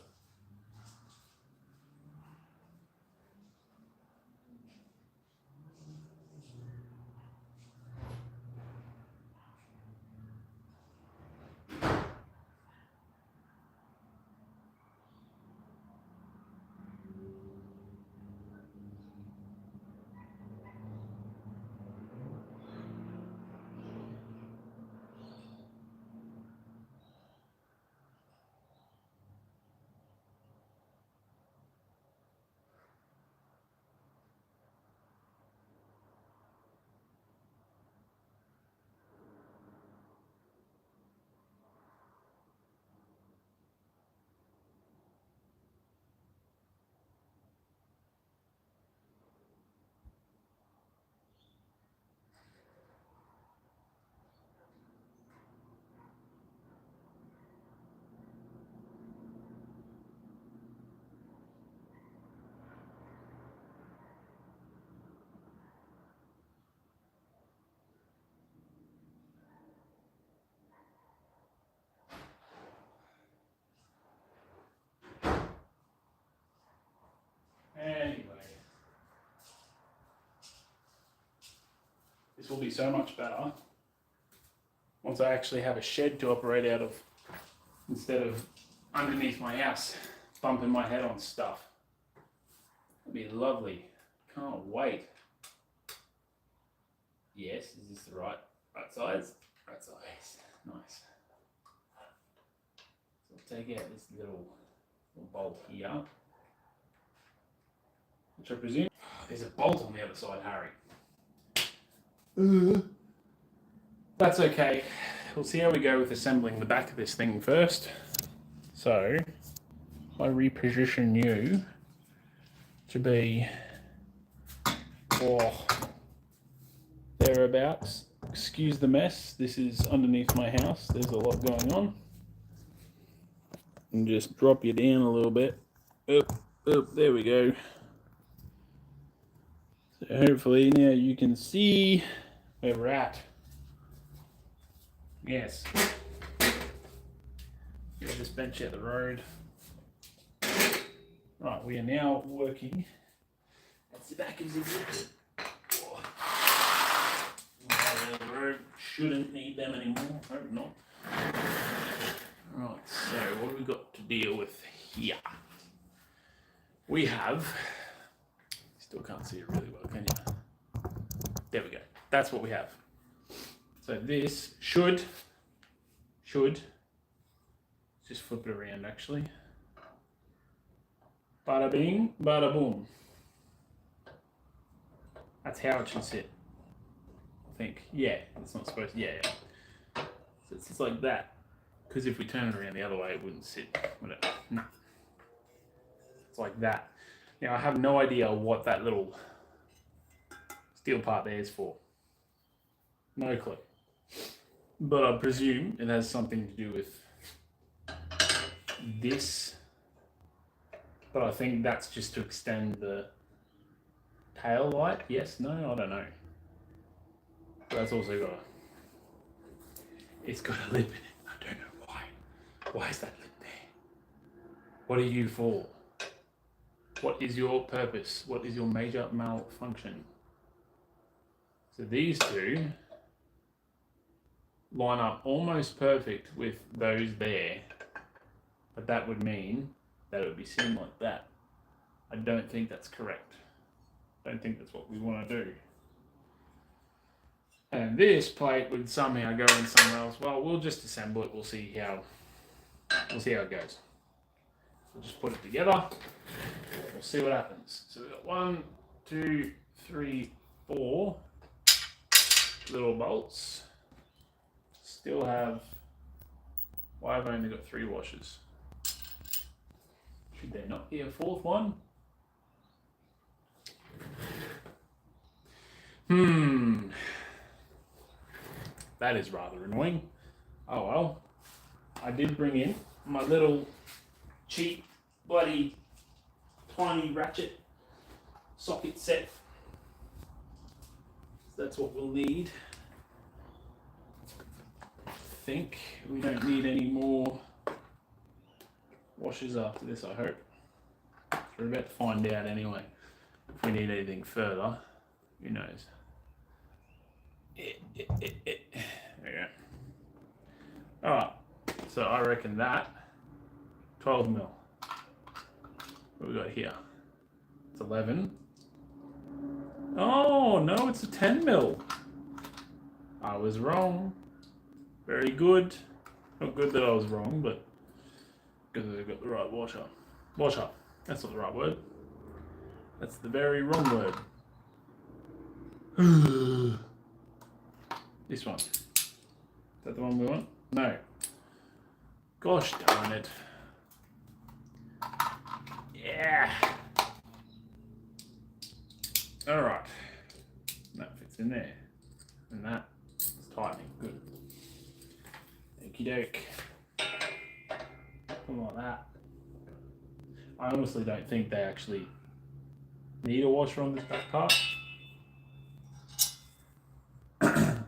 Anyway, this will be so much better once I actually have a shed to operate out of, instead of underneath my house bumping my head on stuff. That'd be lovely. Can't wait. Yes, is this the right size? Right size. Nice. So I'll take out this little bolt here, which I presume there's a bolt on the other side, Harry. That's okay. We'll see how we go with assembling the back of this thing first. So, I reposition you to be thereabouts. Excuse the mess. This is underneath my house. There's a lot going on. and just drop you down a little bit. Up, there we go. So hopefully now you can see where we're at. Yes. Just bench out the road. Right, we are now working. That's the back of the exhibit. The road shouldn't need them anymore. Hope not. Right, so what have we got to deal with here? We have. Still can't see it really well, can you? There we go. That's what we have. So this should just flip it around actually. Bada bing, bada boom. That's how it should sit. I think. Yeah, it's not supposed to. Yeah. So it's just like that. Because if we turn it around the other way, it wouldn't sit. Would it? No. It's like that. Now, I have no idea what that little steel part there is for. No clue. But I presume it has something to do with this. But I think that's just to extend the tail light. Yes, no, I don't know. But that's also got it's got a lip in it. I don't know why. Why is that lip there? What are you for? What is your purpose? What is your major malfunction? So these two line up almost perfect with those there, but that would mean that it would be sitting like that. I don't think that's correct. I don't think that's what we want to do. And this plate would somehow go in somewhere else. Well, we'll just assemble it. We'll see how it goes. We'll just put it together. We'll see what happens. So we've got 1, 2, 3, 4 little bolts. Still have. Well, I've only got 3 washers. Should there not be a 4th one? That is rather annoying. Oh well. I did bring in my little cheap, bloody, tiny ratchet socket set. So that's what we'll need. I think we don't need any more washers after this, I hope. So we're about to find out anyway. If we need anything further, who knows? There we go. Alright, so I reckon that 12 mil. What we got here? It's 11. Oh no, it's a 10 mil. I was wrong. Very good. Not good that I was wrong, but because I got the right washer. Washer. That's not the right word. That's the very wrong word. This one. Is that the one we want? No. Gosh darn it. Yeah. Alright. That fits in there. And that is tightening. Good. Okie doke. Something like that. I honestly don't think they actually need a washer on this back part.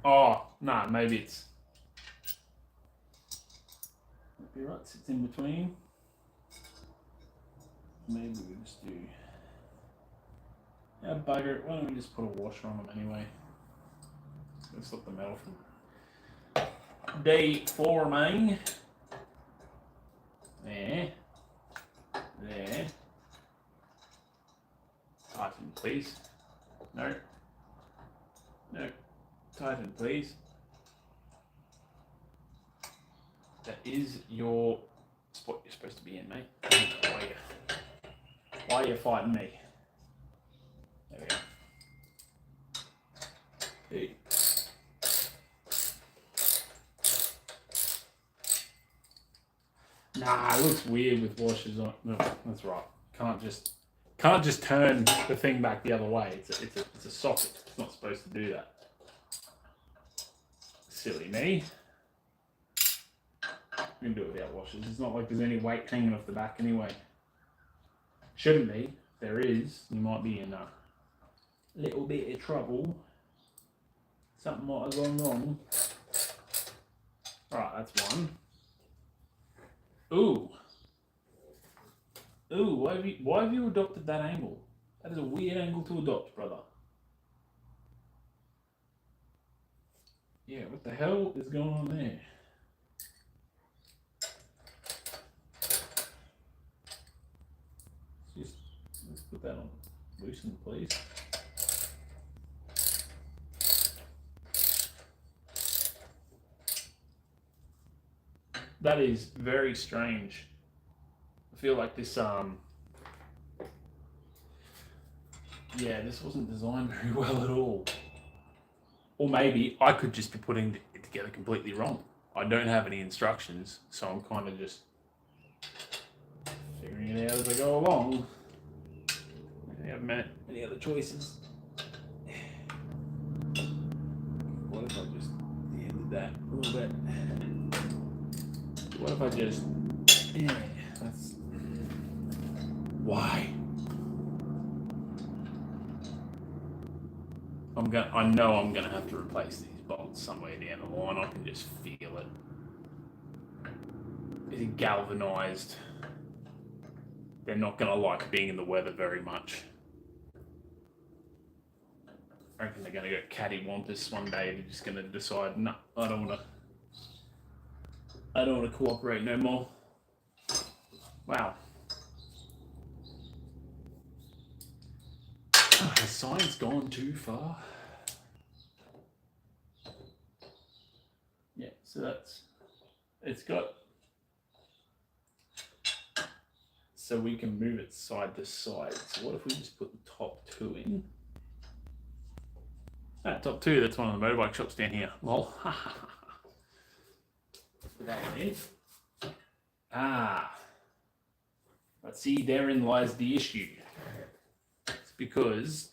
Oh, no, maybe it's. Might be right, sits in between. Maybe we just do. Yeah, bugger it. Why don't we just put a washer on them anyway? Let's stop the metal from deforming. There. There. Tighten, please. No. No. Tighten, please. That is your spot you're supposed to be in, mate. Why are you fighting me? There we go. Hey. Nah, it looks weird with washers on. No, that's right. Can't just turn the thing back the other way. It's a socket. It's not supposed to do that. Silly me. We can do it without washers. It's not like there's any weight hanging off the back anyway. Shouldn't be. If there is, you might be in a little bit of trouble. Something might have gone wrong. Alright, that's one. Ooh. Ooh, why have you adopted that angle? That is a weird angle to adopt, brother. Yeah, what the hell is going on there? Let's put that on loosen, please. That is very strange. I feel like this, yeah, this wasn't designed very well at all. Or maybe I could just be putting it together completely wrong. I don't have any instructions, so I'm kind of just figuring it out as I go along. I haven't met any other choices. What if I just ended that a little bit? What if I just, yeah, that's, why? I know I'm gonna have to replace these bolts somewhere down the line. I can just feel it. Is it galvanized? They're not gonna like being in the weather very much. I reckon they're gonna go cattywampus one day. They're just gonna decide, no, I don't wanna cooperate no more. Wow. Has science gone too far? Yeah, so it's got, so we can move it side to side. So what if we just put the top two in? Top two, that's one of the motorbike shops down here. Lol. Put that one in. But see, therein lies the issue. It's because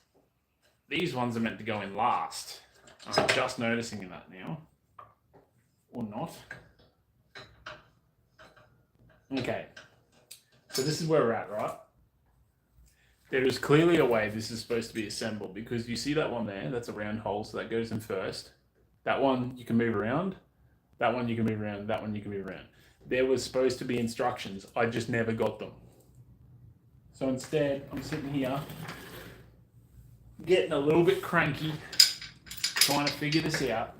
these ones are meant to go in last. I'm just noticing that now. Or not. Okay. So this is where we're at, right? There is clearly a way this is supposed to be assembled, because you see that one there, that's a round hole, so that goes in first. That one you can move around. That one you can move around. That one you can move around. There was supposed to be instructions. I just never got them. So instead, I'm sitting here, getting a little bit cranky, trying to figure this out.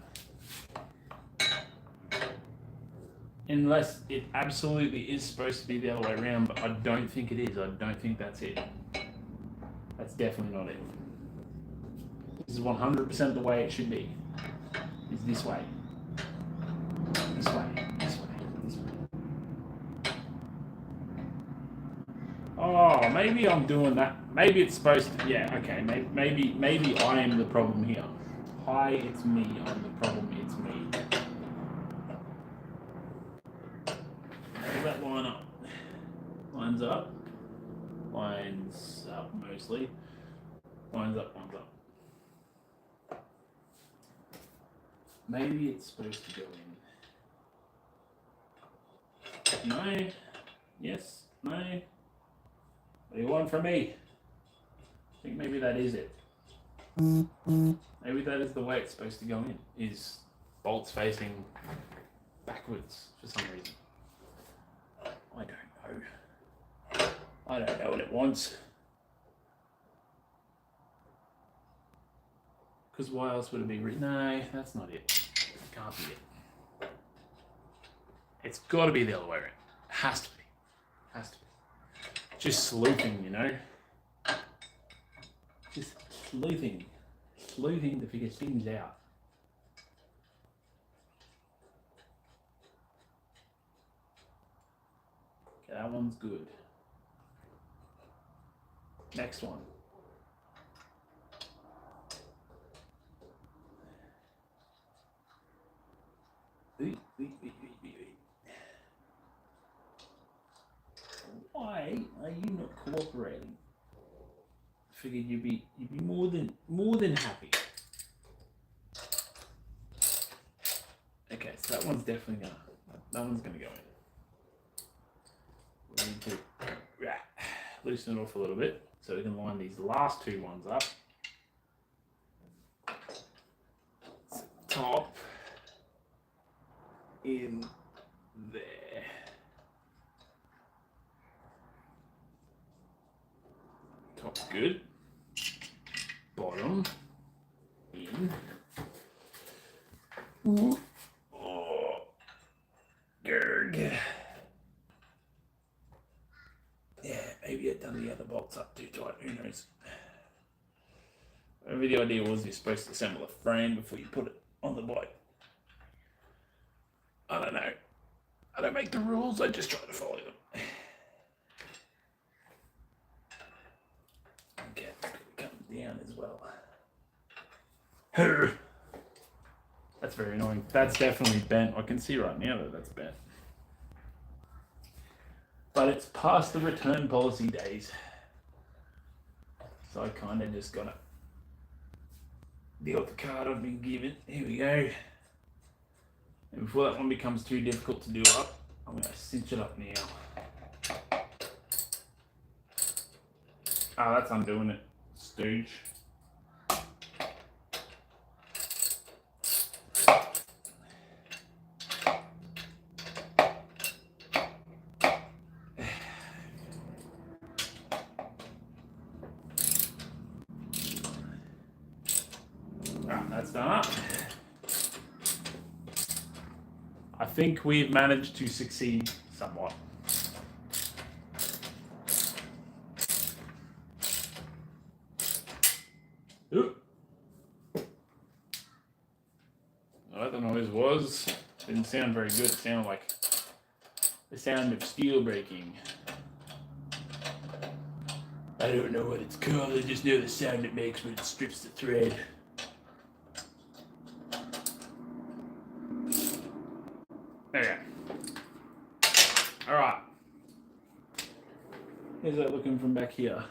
Unless it absolutely is supposed to be the other way around, but I don't think it is. I don't think that's it. That's definitely not it. This is 100% the way it should be. It's this way. This way. This way. This way. Oh, maybe I'm doing that. Maybe it's supposed to. Yeah, okay. Maybe I am the problem here. Hi, it's me. I'm the problem. It's me. How does that line up? Lines up. Lines up mostly. Lines up, lines up. Maybe it's supposed to go in. No. Yes. No. What do you want from me? I think maybe that is it. Maybe that is the way it's supposed to go in. Is bolts facing backwards for some reason. I don't know. I don't know what it wants. Because why else would it be written? No, that's not it. It can't be it. It's got to be the other way around. Has to be. Has to be. Just sleuthing, you know? Just sleuthing. Sleuthing to figure things out. Okay, that one's good. Next one. Why are you not cooperating? Figured you'd be more than happy. Okay, so that one's definitely that one's gonna go in. need to loosen it off a little bit so we can line these last two ones up. Top in there. Top's good. Bottom in. Ooh. Oh. Gerg. Yeah, maybe I've done the other bolts up too tight, who knows. Maybe the idea was you're supposed to assemble a frame before you put it on the bike. I don't know. I don't make the rules, I just try to follow them. Okay, come down as well. That's very annoying. That's definitely bent. I can see right now that that's bent. But it's past the return policy days. So I kind of just gotta deal with the card I've been given. Here we go. And before that one becomes too difficult to do up, I'm going to cinch it up now. Ah, that's undoing it, stooge. That's done up. I think we've managed to succeed somewhat. Oop. What the noise was, didn't sound very good. It sounded like the sound of steel breaking. I don't know what it's called, I just know the sound it makes when it strips the thread. There we go. Alright. How's that looking from back here?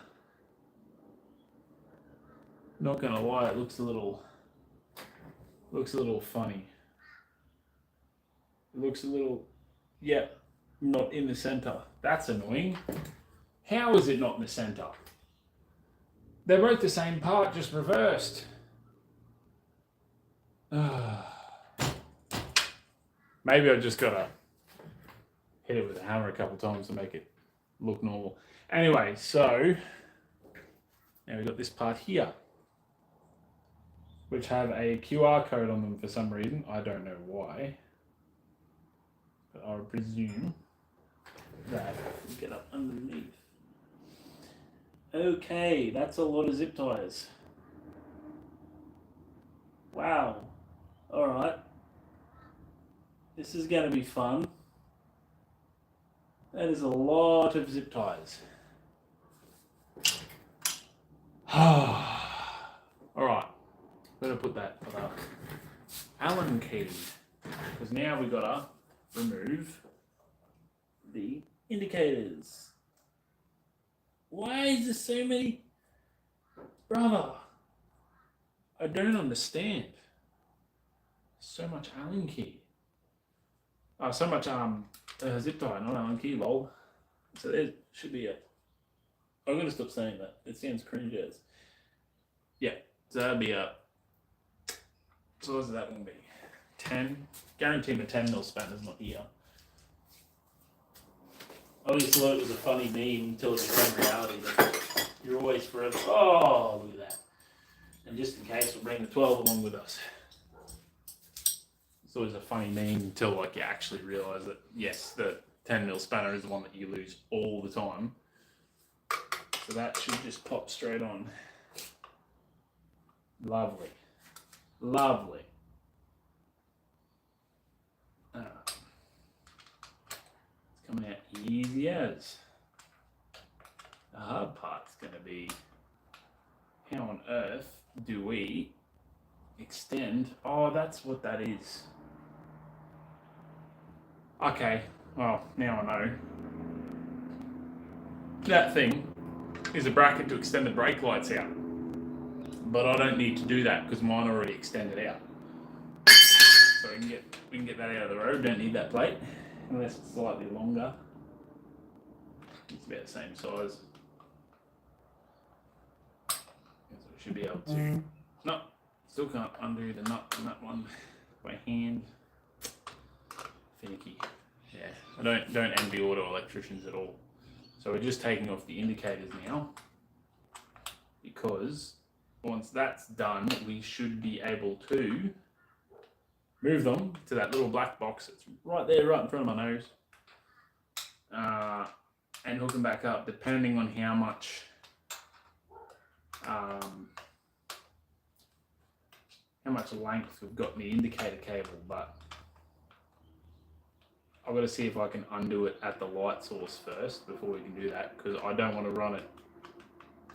Not gonna lie, it looks a little funny. It looks a little, yeah, not in the center. That's annoying. How is it not in the center? They're both the same part, just reversed. Maybe I just gotta hit it with a hammer a couple times to make it look normal. Anyway, so now we've got this part here, which have a QR code on them for some reason. I don't know why, but I would presume that will get up underneath. Okay, that's a lot of zip ties. Wow. All right. This is going to be fun. That is a lot of zip ties. Alright, better put that for the Allen key. Because now we've got to remove the indicators. Why is there so many? Brother, I don't understand. So much Allen key. Oh, so much zip tie, not Allen key, lol. So there should be a... I'm going to stop saying that. It sounds cringe as. Yeah, so that'd be a... So what does that one be? 10? Guarantee my 10mm spanner's not here. I always thought it was a funny meme until it became reality. That you're always forever... Oh, look at that. And just in case, we'll bring the 12 along with us. It's always a funny meme until like you actually realise that yes, the 10mm spanner is the one that you lose all the time. So that should just pop straight on. Lovely. Lovely. It's coming out easy as. The hard part's going to be how on earth do we extend? Oh, that's what that is. Okay, well, now I know. That thing is a bracket to extend the brake lights out. But I don't need to do that because mine already extended out. So we can get that out of the road, don't need that plate. Unless it's slightly longer. It's about the same size. So we should be able to. No, still can't undo the nut on that one by hand. Finicky. Yeah, I don't envy auto electricians at all. So we're just taking off the indicators now, because once that's done, we should be able to move them to that little black box that's right there, right in front of my nose, and hook them back up, depending on how much length we've got in the indicator cable. But I've got to see if I can undo it at the light source first before we can do that, because I don't want to run it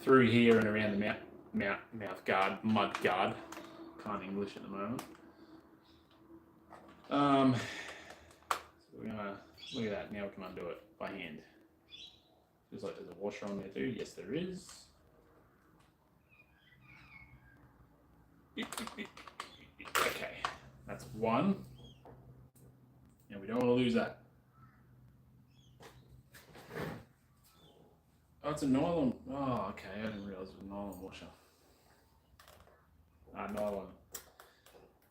through here and around the mouth guard, mud guard. Can't English at the moment. So we're gonna look at that. Now we can undo it by hand. Looks like there's a washer on there too. Yes, there is. Okay, that's one. Yeah, we don't want to lose that. Oh, it's a nylon. Oh, okay. I didn't realize it was a nylon washer. Nylon.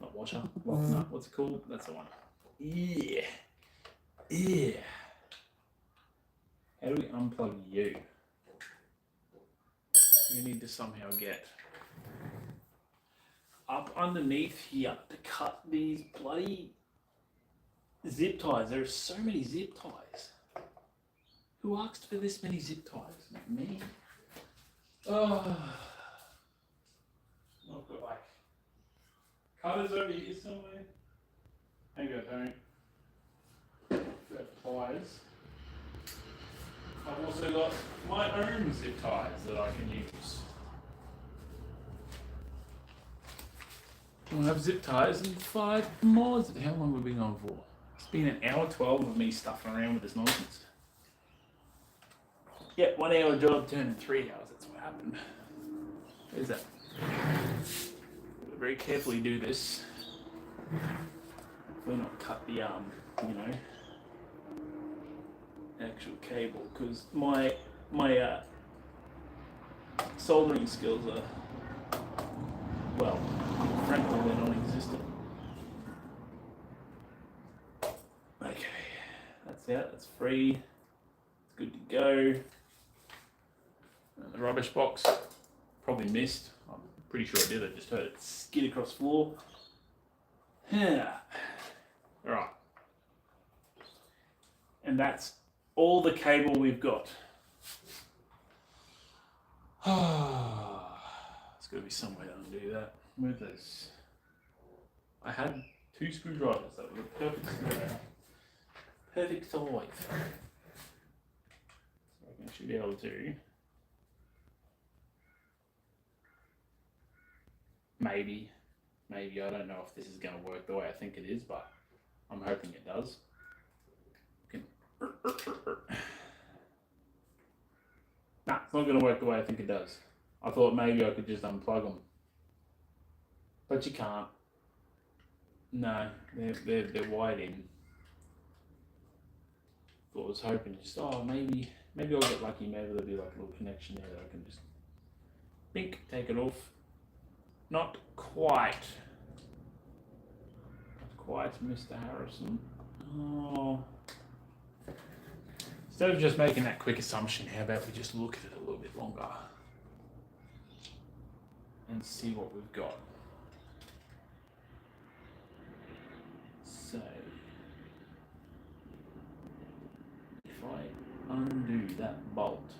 Not washer. No, what's it called? That's the one. Yeah. Yeah. How do we unplug you? You need to somehow get up underneath here to cut these bloody zip ties. There are so many zip ties. Who asked for this many zip ties? Not me. Oh. I've got like cutters over here somewhere. Maybe I don't. Got pliers. I've also got my own zip ties that I can use. I have zip ties and 5 more. How long have we been on for? It's been an hour 12 of me stuffing around with this nonsense. Yeah, 1 hour job turned 3 hours. That's what happened. Where's that? Very carefully do this. Hopefully not cut the actual cable, because my soldering skills are, well, frankly, they're non-existent. Okay, that's out. That's free. It's good to go. And the rubbish box probably missed. I'm pretty sure I did. I just heard it skid across the floor. Yeah. All right. And that's all the cable we've got. There's got to be some way to undo that. Where those? I had 2 screwdrivers that were perfect. Perfect size. So I should be able to. Maybe, I don't know if this is going to work the way I think it is, but I'm hoping it does. Nah, it's not going to work the way I think it does. I thought maybe I could just unplug them, but you can't. No, they're wired in. I was hoping just, maybe I'll get lucky. Maybe there'll be like a little connection there that I can just bink, take it off. Not quite. Not quite, Mr. Harrison. Oh. Instead of just making that quick assumption, how about we just look at it a little bit longer and see what we've got. So, if I undo that bolt,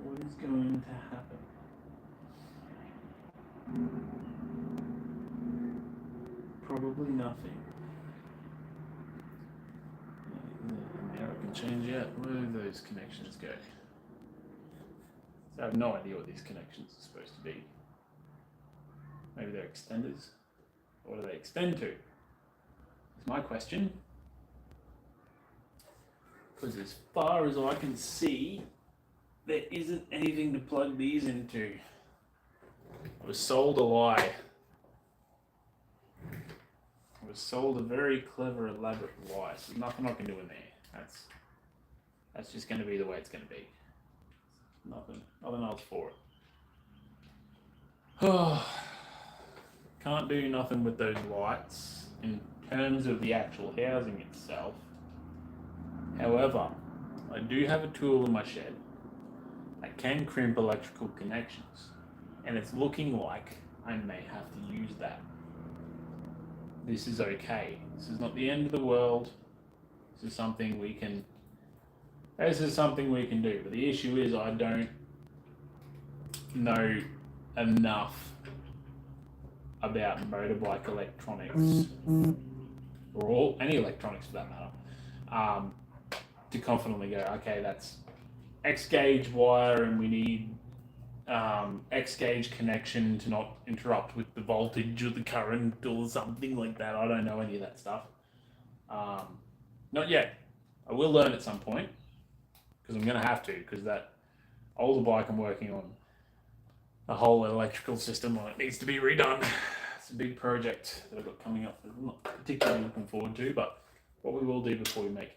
what is going to happen? Probably nothing. Now I can change out where do those connections go. So I have no idea what these connections are supposed to be. Maybe they're extenders. What do they extend to? Is my question. Because as far as I can see, there isn't anything to plug these into. I was sold a lie. I was sold a very clever, elaborate lie. So there's nothing I can do in there. That's just going to be the way it's going to be. Nothing else for it. Can't do nothing with those lights in terms of the actual housing itself. However, I do have a tool in my shed that can crimp electrical connections, and it's looking like I may have to use that. This is okay. This is not the end of the world. This is something we can do. But the issue is I don't know enough about motorbike electronics, or any electronics for that matter, to confidently go, okay, that's X gauge wire and we need X gauge connection to not interrupt with the voltage or the current or something like that. I don't know any of that stuff. Not yet. I will learn at some point, because I'm going to have to, because that older bike I'm working on, the whole electrical system on it needs to be redone. It's a big project that I've got coming up that I'm not particularly looking forward to, but what we will do before we make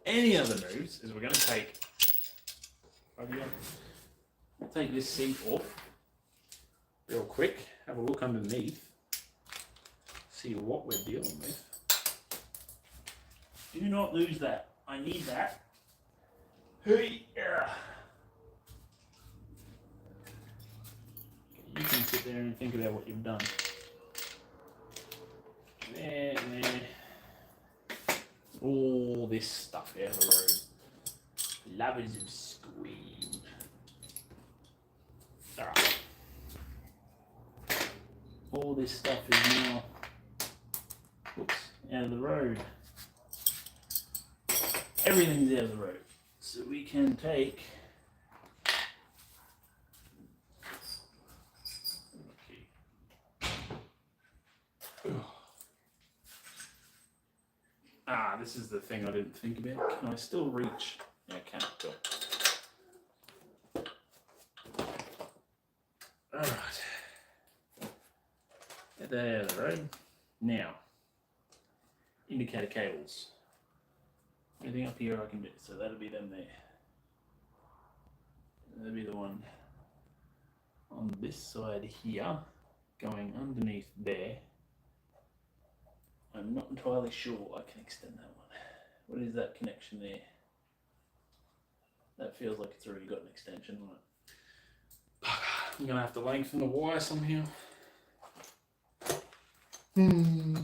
any other moves is we're going to take this seat off real quick, have a look underneath, see what we're dealing with. Do not lose that. I need that. Hey, yeah. You can sit there and think about what you've done. There. All this stuff out of the road. Lovers of scream. Alright. All this stuff is now out of the road. Everything's out of the road. So we can take this is the thing I didn't think about. Can I still reach? Yeah, I can. Cool. Alright. Get that out of the road. Now, indicator cables. Anything up here I can do. So that'll be them there. That'll be the one on this side here, going underneath there. I'm not entirely sure I can extend that one. What is that connection there? That feels like it's already got an extension on it. I'm going to have to lengthen the wire somehow. It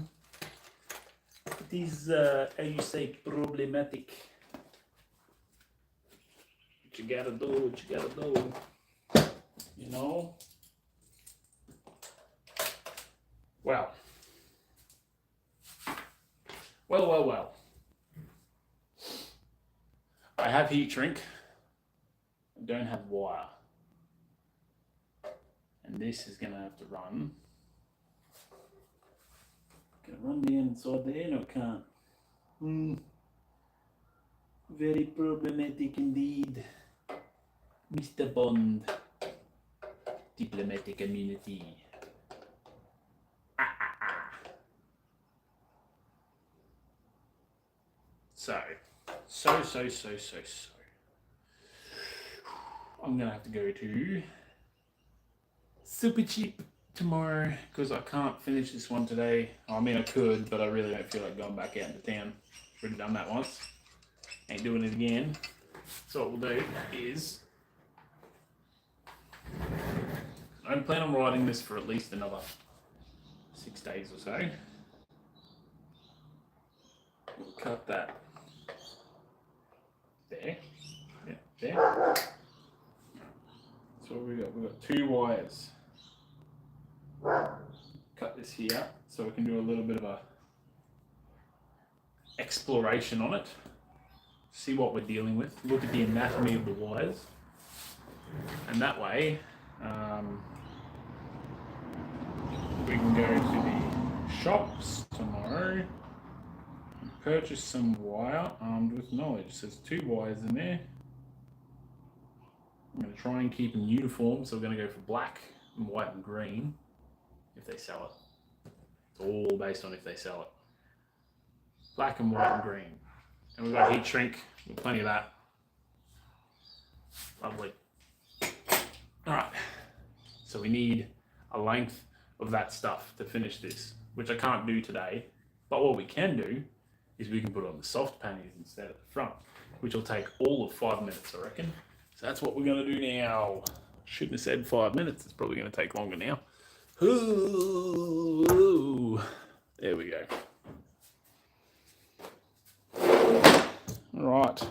is, how you say, problematic. What you gotta do, you know? Well. I have heat shrink. I don't have wire. And this is gonna have to run. Can I run the inside there? No, I can't. Very problematic indeed. Mr. Bond. Diplomatic immunity. So. I'm gonna have to go to Super Cheap tomorrow because I can't finish this one today. I mean, I could, but I really don't feel like going back out into town. Already done that once. Ain't doing it again. So what we'll do is I don't plan on riding this for at least another 6 days or so. We'll cut that there. Yeah, there. So what we got? We've got 2 wires. Cut this here so we can do a little bit of a exploration on it. See what we're dealing with. Look at the anatomy of the wires. And that way, we can go to the shops tomorrow and purchase some wire armed with knowledge. So there's 2 wires in there. I'm going to try and keep them uniform, so we're going to go for black and white and green if they sell it. It's all based on if they sell it. Black and white and green. And we've got heat shrink, plenty of that. Lovely. All right. So we need a length of that stuff to finish this, which I can't do today. But what we can do is we can put on the soft pannies instead at the front, which will take all of 5 minutes, I reckon. So that's what we're going to do now. Shouldn't have said 5 minutes. It's probably going to take longer now. Ooh, there we go. All right.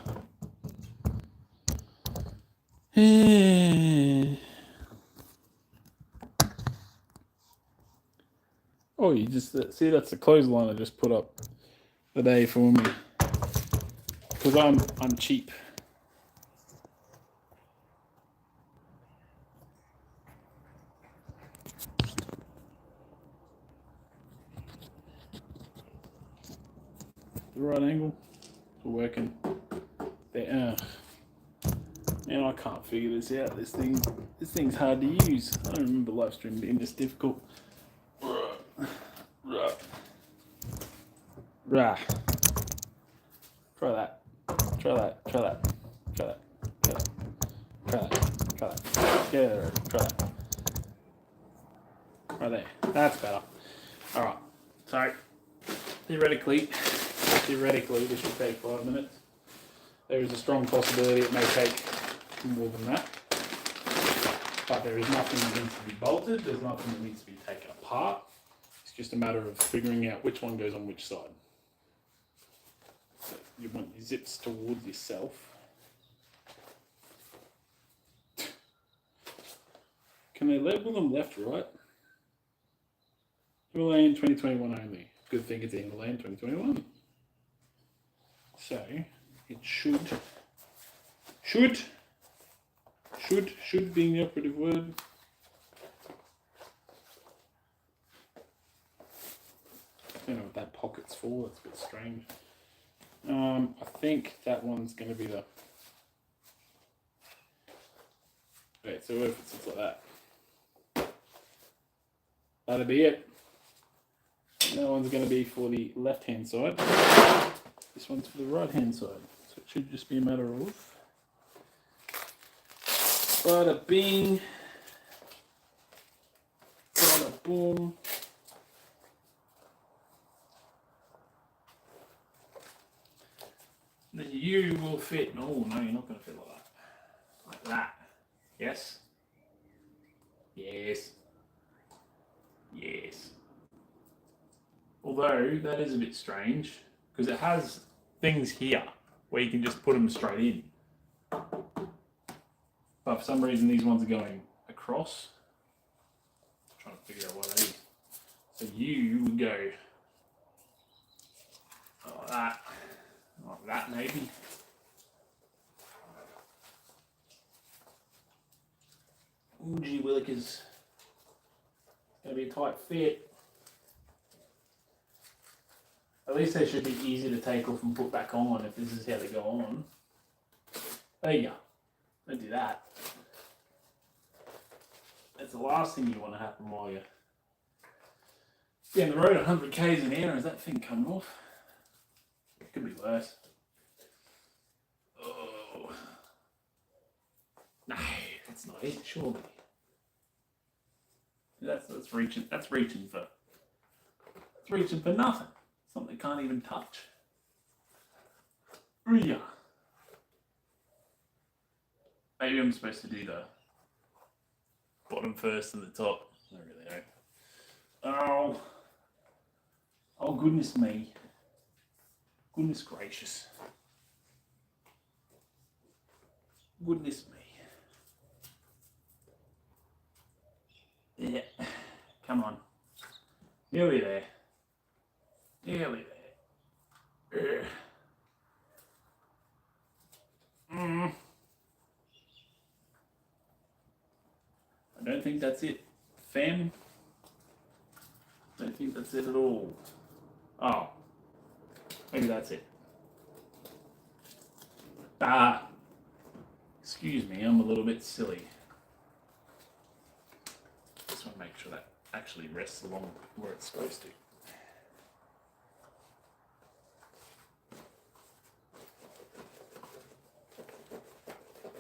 Oh, you just see, that's the clothesline I just put up the day for me, because I'm cheap. The right angle for working there. And I can't figure this out. This thing's hard to use. I don't remember live stream being this difficult. Rah. Try that. Try that. Try that. Try that. Try that. Try that. Try that. Yeah, try that. Right there. That's better. Alright. So theoretically this should take 5 minutes. There is a strong possibility it may take more than that. But there is nothing that needs to be bolted, there's nothing that needs to be taken apart. It's just a matter of figuring out which one goes on which side. So you want your zips towards yourself. Can they label them left, right? Himalayan 2021 only. Good thing it's a Himalayan 2021. So it should being the operative word. I don't know what that pocket's for, that's a bit strange. I think that one's going to be the... Okay, so what if it sits like that? That'll be it. That one's going to be for the left-hand side. This one's for the right-hand side. So it should just be a matter of... Bada bing. Bada boom. Then you will fit. No, no, you're not going to fit like that. Like that. Yes? Yes. Yes. Although, that is a bit strange, because it has things here where you can just put them straight in. But for some reason, these ones are going across. I'm trying to figure out what that is. So you would go like that maybe. Ooh, gee willikers. It's going to be a tight fit. At least they should be easy to take off and put back on if this is how they go on. There you go. Don't do that. That's the last thing you want to happen while you're down the road 100 k's an hour. Is that thing coming off? It could be worse. Oh. No, that's not it, surely. That's reaching for nothing. Something they can't even touch. Yeah. Maybe I'm supposed to do the bottom first and the top. I don't really know. Oh goodness me. Goodness gracious. Goodness me. Yeah. Come on. Nearly there. Nearly there. I don't think that's it, fam. I don't think that's it at all. Oh, maybe that's it. Excuse me, I'm a little bit silly. Just want to make sure that actually rests along where it's supposed to.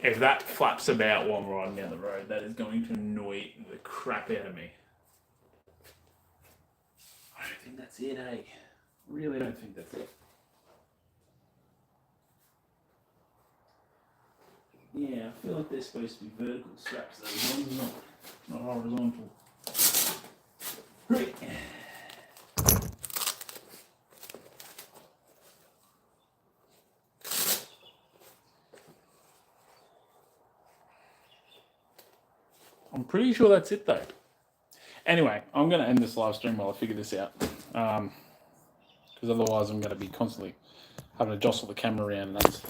If that flaps about while I'm riding down the road, that is going to annoy the crap out of me. I don't think that's it, eh? Really don't think that's it. Yeah, I feel like they're supposed to be vertical straps, though, as long as not horizontal. Right. I'm pretty sure that's it, though. Anyway, I'm going to end this live stream while I figure this out. Because otherwise I'm going to be constantly having to jostle the camera around, and that's...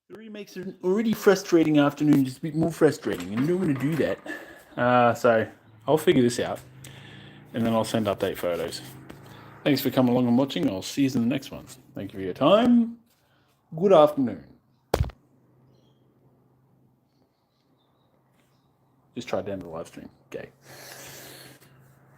It already makes an already frustrating afternoon just a bit more frustrating, and you don't want to do that. So I'll figure this out, and then I'll send update photos. Thanks for coming along and watching. I'll see you in the next one. Thank you for your time. Good afternoon. Just try to end the live stream. Okay.